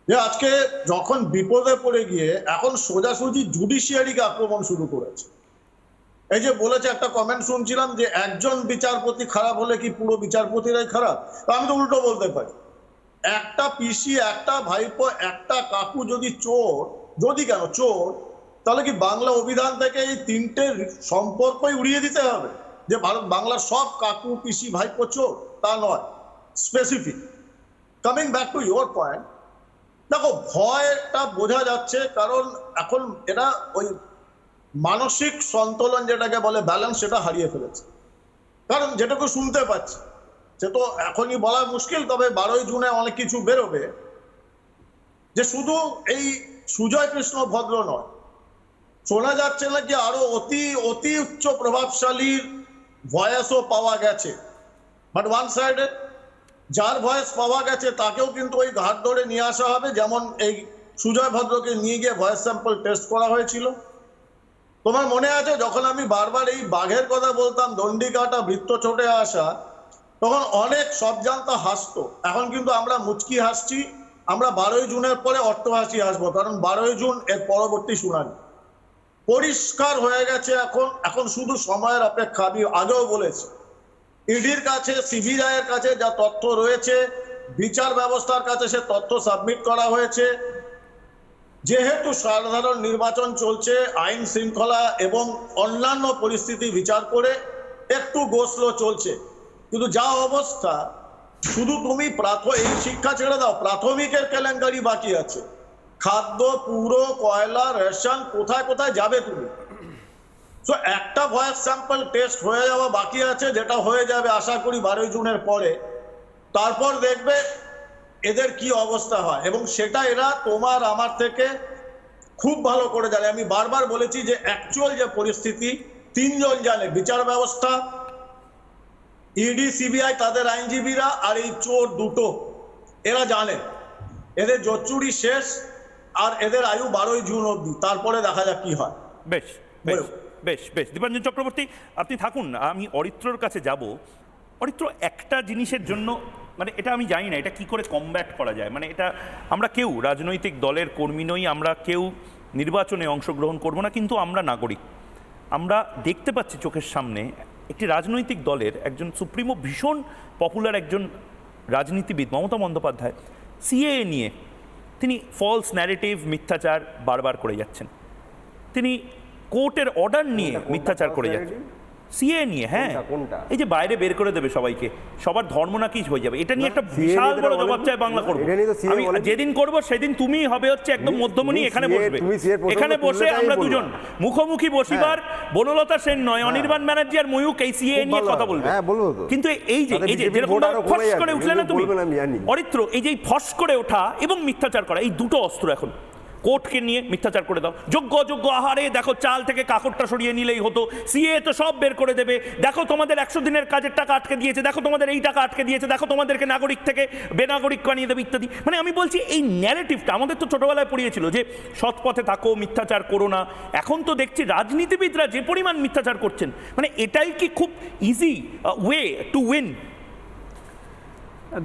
যে আজকে যখন বিপদে পড়ে গিয়ে এখন সোজাসুজি জুডিশিয়ারিকে আক্রমণ শুরু করেছে। এই যে বলেছে, একটা কমেন্ট শুনছিলাম যে একজন বিচারপতি খারাপ হলে কি পুরো বিচারপতিরাই খারাপ? আমি তো উল্টো বলতে পারি, একটা পিসি, একটা ভাইপো, একটা কাকু যদি চোর, যদি কেন চোর, তাহলে কি বাংলা অভিধান থেকে এই তিনটে সম্পর্কই উড়িয়ে দিতে হবে যে ভারত বাংলার সব কাকু পিসি ভাইপো চোর? তা নয়, specific. Coming back to your point, দেখো ভয়টা বোঝা যাচ্ছে, কারণ এখন এরা ওই মানসিক সন্তুলন যেটাকে বলে ব্যালেন্স, সেটা হারিয়ে ফেলেছে। কারণ যেটাকে শুনতে পাচ্ছি সে তো এখনই বলা মুশকিল, তবে 12ই জুনে অনেক কিছু বেরোবে, যে শুধু এই সুজয় কৃষ্ণ ভদ্র নয়, শোনা যাচ্ছে নাকি আরো অতি উচ্চ প্রভাবশালীর ভয়েসও পাওয়া গেছে। বাট ওয়ান সাইডে যার ভয়েস পাওয়া গেছে তাকেও কিন্তু ওই ঘাট ধরে নিয়ে আসা হবে, যেমন এই সুজয় ভদ্রকে নিয়ে গিয়ে ভয়েস স্যাম্পল টেস্ট করা হয়েছিল। তোমার মনে আছে যখন আমি বারবার এই বাঘের কথা বলতাম, দণ্ডি কাটা, বৃত্ত ছোটে আসা, তখন অনেক সবজান্তা হাসতো। এখন কিন্তু আমরা মুচকি হাসছি, আমরা 12ই জুনের পরে অট্টহাসি হাসবো, কারণ 12ই জুন এর পরবর্তী শুনানি। পরিষ্কার হয়ে গেছে এখন শুধু সময়ের অপেক্ষা। আমি আগেও বলেছি, ইডির কাছে, সিবিআইয়ের কাছে যা তথ্য রয়েছে, বিচার ব্যবস্থার কাছে সে তথ্য সাবমিট করা হয়েছে। যেহেতু সাধারণ নির্বাচন চলছে, আইন শৃঙ্খলা এবং অন্যান্য পরিস্থিতি বিচার করে একটু গোসলো চলছে, কিন্তু যা অবস্থা, শুধু তুমি এই শিক্ষা ছেড়ে দাও, প্রাথমিকের কেলেঙ্কারি বাকি আছে। খাদ্য, পুর, কয়লা, রেশন, কোথায় কোথায় যাবে তুমি? সো একটা ভয়েস স্যাম্পল টেস্ট হয়ে যাওয়া বাকি আছে, যেটা হয়ে যাবে আশা করি 12ই জুনের পরে। তারপর দেখবে এদের কি অবস্থা হয়, এবং সেটা এরা তোমার আমার থেকে খুব ভালো করে জানে। আমি বারবার বলেছি যে অ্যাকচুয়াল যে পরিস্থিতি 3 জন জানে, বিচার ব্যবস্থা, ইডি, সিবিআই, তাদের আইনজীবীরা, আর এই চোর দুটো, এরা জানে এদের জোচ্চুরি শেষ, আর এদের আয়ু 12ই জুন অবধি, তারপরে দেখা যাক কি হয়। বেশ বেশ বেশ বেশ দীপাঞ্জন চক্রবর্তী, আপনি থাকুন, আমি অরিত্রর কাছে যাব। অরিত্র, একটা জিনিসের জন্য, মানে এটা আমি জানি না এটা কি করে কমব্যাট করা যায়, মানে এটা আমরা কেউ রাজনৈতিক দলের কর্মী নই, আমরা কেউ নির্বাচনে অংশগ্রহণ করব না, কিন্তু আমরা নাগরিক, আমরা দেখতে পাচ্ছি চোখের সামনে একটি রাজনৈতিক দলের একজন সুপ্রিমো, ভীষণ পপুলার একজন রাজনীতিবিদ মমতা বন্দ্যোপাধ্যায় সিএএ নিয়ে তিনি ফলস ন্যারেটিভ, মিথ্যাচার বারবার করে যাচ্ছেন। তিনি কোর্টের অর্ডার নিয়ে মিথ্যাচার করে যাচ্ছেন। সিএ নিয়ে, হ্যাঁ কোনটা? এই যে বাইরে বের করে দেবে সবাইকে, সবার ধর্ম নাকি হয়ে যাবে, এটা নিয়ে একটা বিশাল বড় জবাব চাই বাংলা করবো। আমি যেদিন করবো সেদিন তুমি হবে হচ্ছে একদম মধ্যমণি, এখানে বসবে, এখানে বসে আমরা দুজন মুখোমুখি বসিবার, বনলতা সেন নয়, অনির্বাণ ব্যানার্জি আর ময়ূক এই সিএ নিয়ে কথা বলবে। কিন্তু এই যে যেরকম ফস করে উঠলে না তুমি অরিত্র, এই যে ফস করে ওঠা এবং মিথ্যাচার করা, এই দুটো অস্ত্র এখন কোর্টকে নিয়ে মিথ্যাচার করে দাও, যোগ্য অযোগ্য আহারে দেখো চাল থেকে কাকড়টা সরিয়ে নিলেই হতো, সিএ তো সব বের করে দেবে, দেখো তোমাদের 100 দিনের কাজের টাকা আটকে দিয়েছে, দেখো তোমাদের এই টাকা আটকে দিয়েছে, দেখো তোমাদেরকে নাগরিক থেকে বেনাগরিক বানিয়ে দেবে ইত্যাদি। মানে আমি বলছি এই ন্যারেটিভটা আমাদের তো ছোটবেলায় পড়িয়েছিল যে সৎ পথে থাকো, মিথ্যাচার করো না। এখন তো দেখছি রাজনীতিবিদরা যে পরিমাণ মিথ্যাচার করছেন, মানে এটাই কি খুব ইজি ওয়ে টু উইন?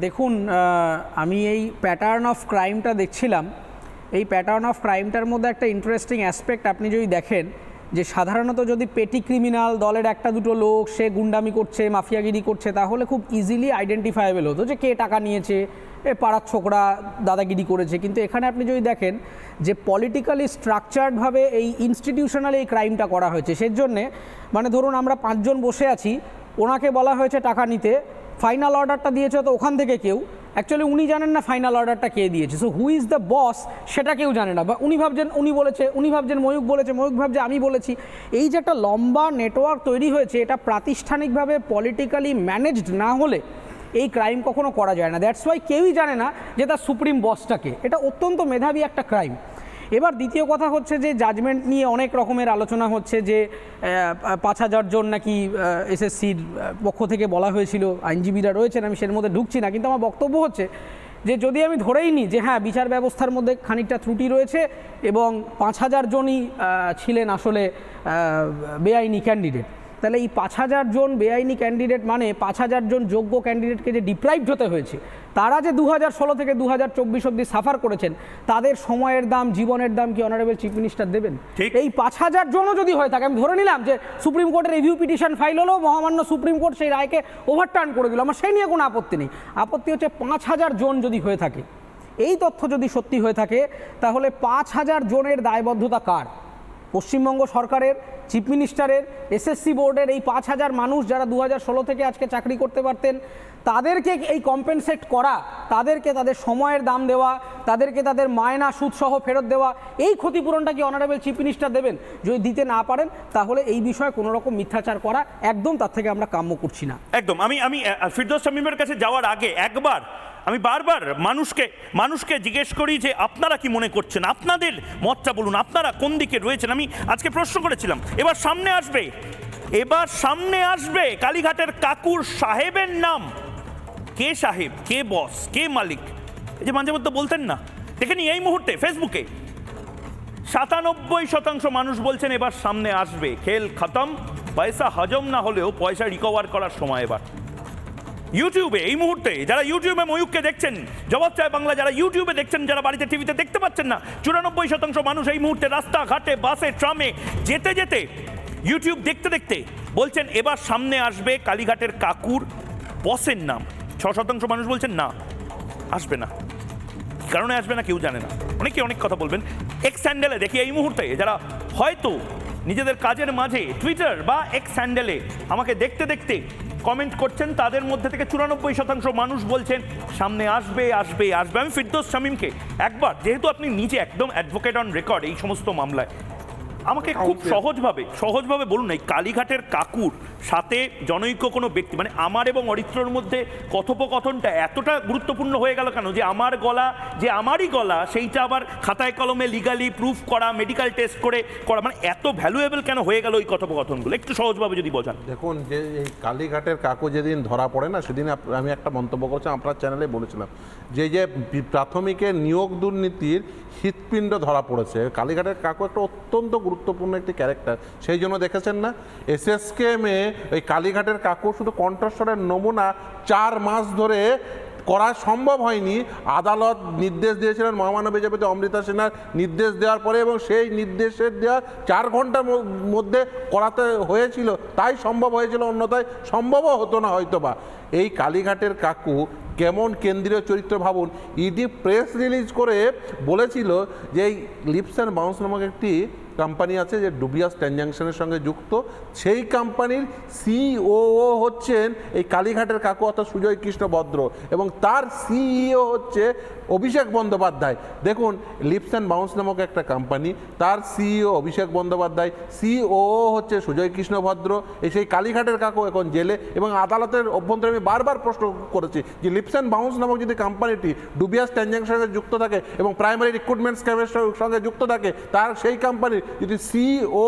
দেখুন, আমি এই প্যাটার্ন অফ ক্রাইমটা দেখছিলাম। এই প্যাটার্ন অফ ক্রাইমটার মধ্যে একটা ইন্টারেস্টিং অ্যাসপেক্ট আপনি যদি দেখেন, যে সাধারণত যদি পেটি ক্রিমিনাল দলের একটা দুটো লোক সে গুন্ডামি করছে, মাফিয়াগিরি করছে, তাহলে খুব ইজিলি আইডেন্টিফায়েবল হতো যে কে টাকা নিয়েছে, এ পাড়ার ছোকরা দাদাগিরি করেছে। কিন্তু এখানে আপনি যদি দেখেন যে পলিটিক্যালি স্ট্রাকচার্ডভাবে এই ইনস্টিটিউশনাল এই ক্রাইমটা করা হয়েছে, সেজন্যে মানে ধরুন আমরা 5 জন বসে আছি, ওনাকে বলা হয়েছে টাকা নিতে, ফাইনাল অর্ডারটা দিয়েছে তো ওখান থেকে কেউ, অ্যাকচুয়ালি উনি জানেন না ফাইনাল অর্ডারটা কে দিয়েছে। So who is the boss সেটা কেউ জানে না, বা উনি ভাবছেন উনি বলেছে, উনি ভাবছেন ময়ূক বলেছে, ময়ূক ভাবছে আমি বলেছি। এই যে একটা লম্বা নেটওয়ার্ক তৈরি হয়েছে, এটা প্রাতিষ্ঠানিকভাবে পলিটিক্যালি ম্যানেজড না হলে এই ক্রাইম কখনো করা যায় না। দ্যাটস ওয়াই কেউই জানে না যে তার সুপ্রিম বসটাকে। এটা অত্যন্ত মেধাবী একটা ক্রাইম। এবার দ্বিতীয় কথা হচ্ছে যে জাজমেন্ট নিয়ে অনেক রকমের আলোচনা হচ্ছে, যে 5000 জন নাকি এসএসসির পক্ষ থেকে বলা হয়েছিল, আইনজীবীরা রয়েছেন, আমি সের মধ্যে ঢুকছি না, কিন্তু আমার বক্তব্য হচ্ছে যে যদি আমি ধরেই নিই যে হ্যাঁ বিচার ব্যবস্থার মধ্যে খানিকটা ত্রুটি রয়েছে এবং 5000 জনই ছিলেন আসলে বেআইনি ক্যান্ডিডেট, তাহলে এই 5000 জন বেআইনি ক্যান্ডিডেট মানে 5000 জন যোগ্য ক্যান্ডিডেটকে যে ডিপ্রাইভড হতে হয়েছে, তারা যে 2016 থেকে 2024 অব্দি সাফার করেছেন, তাদের সময়ের দাম, জীবনের দাম কি অনারেবল চিফ মিনিস্টার দেবেন? এই 5000 জনও যদি হয়ে থাকে, আমি ধরে নিলাম যে সুপ্রিম কোর্টের রিভিউ পিটিশন ফাইল হলো, মহামান্য সুপ্রিম কোর্ট সেই রায়কে ওভারটার্ন করে দিল, আমার সেই নিয়ে কোনো আপত্তি নেই। আপত্তি হচ্ছে 5000 জন যদি হয়ে থাকে, এই তথ্য যদি সত্যি হয়ে থাকে, তাহলে 5000 জনের দায়বদ্ধতা কার? পশ্চিমবঙ্গ সরকারের, চিফ মিনিস্টারের, এসএসসি বোর্ডের। এই 5000 মানুষ যারা 2016 থেকে আজকে চাকরি করতে পারতেন, তাদেরকে এই কম্পেনসেট করা, তাদেরকে তাদের সময়ের দাম দেওয়া, তাদেরকে তাদের মায়না সুদসহ ফেরত দেওয়া, এই ক্ষতিপূরণটা কি অনারেবল চিফ মিনিস্টার দেবেন? যদি দিতে না পারেন, তাহলে এই বিষয়ে কোনো রকম মিথ্যাচার করা একদম তার থেকে আমরা কাম্য করছি না। একদম। আমি ফিরদৌস শামীমের কাছে যাওয়ার আগে একবার আমি বারবার মানুষকে জিজ্ঞেস করি যে আপনারা কি মনে করছেন, আপনাদের মতটা বলুন, আপনারা কোন দিকে রয়েছেন। আমি আজকে প্রশ্ন করেছিলাম, এবার সামনে আসবে কালীঘাটের কাকুর সাহেবের নাম। কে সাহেব, কে বস, কে মালিক, এই যে মাঝে মধ্যে বলতেন না, দেখেনি এই মুহূর্তে ফেসবুকে 97% মানুষ বলছেন এবার সামনে আসবে। খেল খতম, পয়সা হজম না হলেও পয়সা রিকভার করার সময় এবার। ইউটিউবে এই মুহূর্তে যারা ইউটিউবে ময়ূককে দেখছেন, জবাব চায় বাংলা যারা ইউটিউবে দেখছেন, যারা বাড়িতে টিভিতে দেখতে পাচ্ছেন না, 94% মানুষ এই মুহূর্তে রাস্তাঘাটে, বাসে, ট্রামে যেতে যেতে, ইউটিউব দেখতে দেখতে বলছেন এবার সামনে আসবে কালীঘাটের কাকুর বসের নাম। 6% মানুষ বলছেন না, আসবে না। কি কারণে আসবে না কেউ জানে না, অনেকে অনেক কথা বলবেন। এক্স হ্যান্ডেলে দেখি এই মুহূর্তে যারা হয়তো নিজেদের কাজের মাঝে টুইটার বা এক্স হ্যান্ডেলে আমাকে দেখতে দেখতে কমেন্ট করছেন, তাদের মধ্যে থেকে 94% মানুষ বলছেন সামনে আসবে আসবে আসবে। আমি ফিরদৌস শামীমকে একবার, যেহেতু আপনি নিজে একদম অ্যাডভোকেট অন রেকর্ড এই সমস্ত মামলায়, আমাকে খুব সহজভাবে বলুন, এই কালীঘাটের কাকুর সাথে জনৈক কোনো ব্যক্তি, মানে আমার এবং অরিত্রর মধ্যে কথোপকথনটা এতটা গুরুত্বপূর্ণ হয়ে গেল কেন, যে আমার গলা, যে আমারই গলা, সেইটা আবার খাতায় কলমে লিগালি প্রুফ করা, মেডিকেল টেস্ট করে করা, মানে এত ভ্যালুয়েবল কেন হয়ে গেল ওই কথোপকথনগুলো? একটু সহজভাবে যদি বোঝান। দেখুন, যে এই কালীঘাটের কাকু যেদিন ধরা পড়ে না, সেদিন আমি একটা মন্তব্য করছিলাম, আপনার চ্যানেলে বলেছিলাম যে প্রাথমিকের নিয়োগ দুর্নীতির হৃৎপিণ্ড ধরা পড়েছে। কালীঘাটের কাকু একটা অত্যন্ত গুরুত্বপূর্ণ একটি ক্যারেক্টার, সেই জন্য দেখেছেন না এসএসকেএমে ওই কালীঘাটের কাকু শুধু কণ্ঠস্বরের নমুনা 4 মাস ধরে করা সম্ভব হয়নি। আদালত নির্দেশ দিয়েছিলেন, মহামান্য বিচারপতি অমৃতা সিনহার নির্দেশ দেওয়ার পরে, এবং সেই নির্দেশের দেওয়ার 4 ঘন্টার মধ্যে করাতে হয়েছিল, তাই সম্ভব হয়েছিল, অন্যথায় সম্ভবও হতো না হয়তো বা। এই কালীঘাটের কাকু কেমন কেন্দ্রীয় চরিত্র ভাবুন। ইডি প্রেস রিলিজ করে বলেছিল যে এই লিপস অ্যান্ড বাউন্স নামক একটি কোম্পানি আছে যে ডুবিয়াস ট্রানজ্যাকশনের সঙ্গে যুক্ত, সেই কোম্পানির সিইও হচ্ছেন এই কালীঘাটের কাকু অর্থাৎ সুজয় কৃষ্ণ ভদ্র, এবং তার সিইও হচ্ছে অভিষেক বন্দ্যোপাধ্যায়। দেখুন, লিপস অ্যান্ড বাউন্স নামক একটা কোম্পানি, তার সিইও অভিষেক বন্দ্যোপাধ্যায়, সিও হচ্ছে সুজয় কৃষ্ণ ভদ্র। এই সেই কালীঘাটের কাকু এখন জেলে, এবং আদালতের অভ্যন্তরে আমি বারবার প্রশ্ন করেছি যে লিপস অ্যান্ড বাউন্স নামক যদি কোম্পানিটি ডুবিয়াস ট্রানজ্যাকশনের সঙ্গে যুক্ত থাকে এবং প্রাইমারি রিক্রুটমেন্ট স্ক্যামের সঙ্গে যুক্ত থাকে, তার সেই কোম্পানির যদি সিও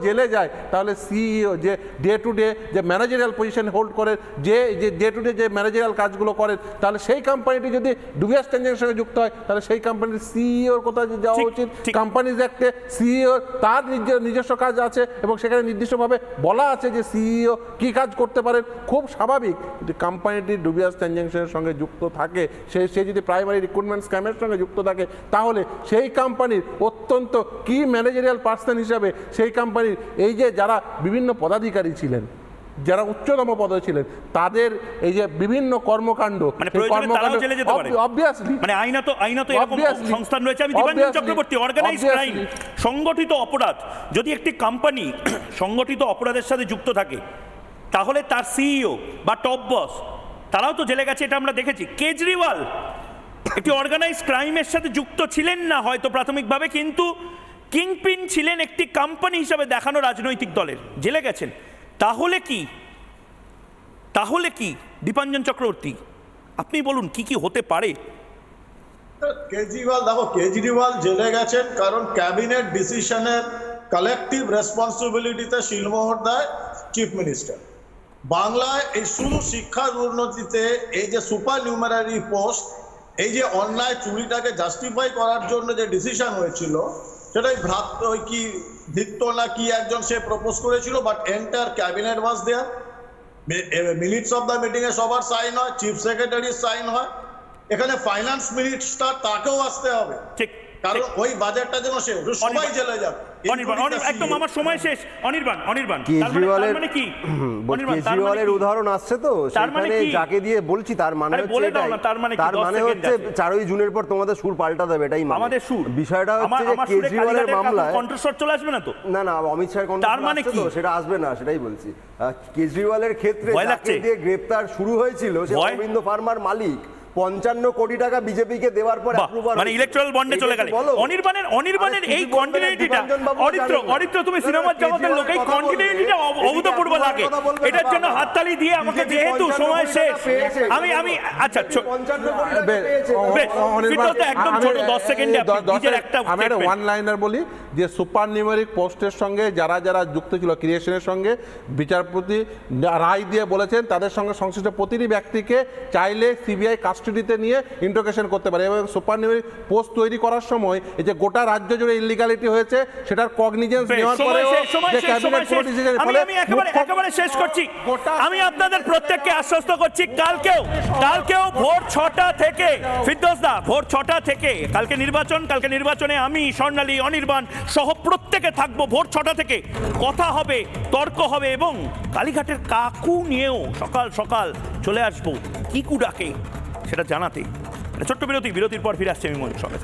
জেলে যায়, তাহলে সিইও যে ডে টু ডে যে ম্যানেজারিয়াল পজিশন হোল্ড করে, যে ডে টু ডে যে ম্যানেজারিয়াল কাজগুলো করেন, তাহলে সেই কোম্পানিটি যদি ডুবিয়াস ট্রানজ্যাকশনের সঙ্গে যুক্ত হয়, তাহলে সেই কোম্পানির সিইওর কোথায় যাওয়া উচিত। কোম্পানিজ অ্যাক্টে সিইও তার নিজস্ব কাজ আছে এবং সেখানে নির্দিষ্টভাবে বলা আছে যে সিইও কী কাজ করতে পারেন। খুব স্বাভাবিক, যদি কোম্পানিটি ডুবিয়াস ট্রানজ্যাকশনের সঙ্গে যুক্ত থাকে, সে যদি প্রাইমারি রিক্রুটমেন্ট স্ক্যামের সঙ্গে যুক্ত থাকে, তাহলে সেই কোম্পানির অত্যন্ত কি ম্যানেজারিয়াল পার্সন হিসাবে সেই কোম্পানির এই যে যারা বিভিন্ন পদাধিকারী ছিলেন, যারা উচ্চতম পদে ছিলেন, তাদের এই যে বিভিন্ন কর্মকাণ্ড, মানে প্রয়োজনে তারাও জেলে যেতে পারে। অবভিয়াসলি, মানে আইনত এরকম সংস্থান রয়েছে। আমি দীপাঞ্জন চক্রবর্তী, অর্গানাইজড ক্রাইম, সংগঠিত অপরাধ, যদি একটি কোম্পানি সংগঠিত অপরাধের সাথে যুক্ত থাকে, তাহলে তার সিইও বা টপ বস তারাও তো জেলে গেছে, এটা আমরা দেখেছি। কেজরিওয়াল একটি অর্গানাইজড ক্রাইমের সাথে যুক্ত ছিলেন না হয়তো প্রাথমিকভাবে, কিন্তু কিংপিন ছিলেন একটি কোম্পানি হিসাবে দেখানো রাজনৈতিক দলের, জেলে গেছেন। তাহলে কি দীপাঞ্জন চক্রবর্তী, আপনি বলুন কি কি হতে পারে? কেজরিওয়াল জেলে গেছেন কারণ ক্যাবিনেট ডিসিশনের কালেকটিভ রেসপন্সিবিলিটিতে শিলমোহর দেয় চিফ মিনিস্টার। বাংলায় এই শুধু শিক্ষার উন্নতিতে এই যে সুপার নিউমারারি পোস্ট, এই যে অন্যায় চুরিটাকে জাস্টিফাই করার জন্য যে ডিসিশন হয়েছিল, সেটাই ভিত্ত না কি একজন সে প্রপোজ করেছিল, but enter cabinet was there. Minutes of the meeting এ সবার সাইন হয়, চিফ সেক্রেটারির সাইন হয়। এখানে ফাইন্যান্স মিনিস্টার, তাকেও আসতে হবে, কারণ ওই বাজেটটা যেন সে সবাই জেলে যাবে। একদম আমার সময় শেষ। অনির্বাণ, কেজরিওয়ালের উদাহরণ আসছে তো, সেখানে যাকে দিয়ে বলছি তার মানে হচ্ছে 4ই জুনের পর তোমাদের সুর পাল্টা দেবে, এটাই আমাদের সুর। বিষয়টা হচ্ছে যে কেজরিওয়ালের মামলায় কণ্ঠস্বর চলে আসবে না তো? না, অমিত শাহের কণ্ঠস্বর আসছে তো, সেটা আসবে না, সেটাই বলছি। কেজরিওয়ালের ক্ষেত্রে যাকে দিয়ে গ্রেপ্তার শুরু হয়েছিল সে অরবিন্দ ফার্মার মালিক, 55 কোটি টাকা বিজেপিকে দেওয়ার পর অ্যাপ্রুভাল, মানে ইলেকট্রাল বন্ডে চলে গেল। অনির্বাণের এই কন্টিনিউটিটা, অরিত্র তুমি সিনেমার জগতের লোক, এই কন্টিনিউটিটা অভূতপূর্ব লাগে। এটার জন্য হাততালি দিয়ে আমাকে, যেহেতু সময় শেষ, আমি আচ্ছা একদম ছোট 10 সেকেন্ডে নিজের একটা ওয়ান লাইনার বলি যে সুপার নিউমেরিক পোস্টের সঙ্গে যারা যুক্ত ছিল ক্রিয়েশনের সঙ্গে, বিচারপতি রায় দিয়ে বলেছেন তাদের সঙ্গে সংশ্লিষ্ট প্রতিটি ব্যক্তিকে চাইলে সিবিআই কাস্টডিতে নিয়ে ইন্টারোগেশন করতে পারে। এবং সুপার নিউমেরিক পোস্ট তৈরি করার সময় এই যে গোটা রাজ্য জুড়ে ইলিগালিটি হয়েছে, সেটার কগনিজেন্স নেওয়ার পরে আমি একেবারে শেষ করছি। আমি আপনাদের প্রত্যেককে আশ্বস্ত করছি, কালকেও ভোর 6টা থেকে, ফিরদৌস দা, ভোর 6টা থেকে কালকে নির্বাচনে আমি, স্বর্ণালী, অনির্বাণ সহ প্রত্যেকে থাকবো। ভোর 6টা থেকে কথা হবে, তর্ক হবে, এবং কালীঘাটের কাকু নিয়েও সকাল সকাল চলে আসবো কি ডাকে সেটা জানাতে। ছোট্ট বিরতির পর ফিরে আসছে আমি মন সঙ্গে।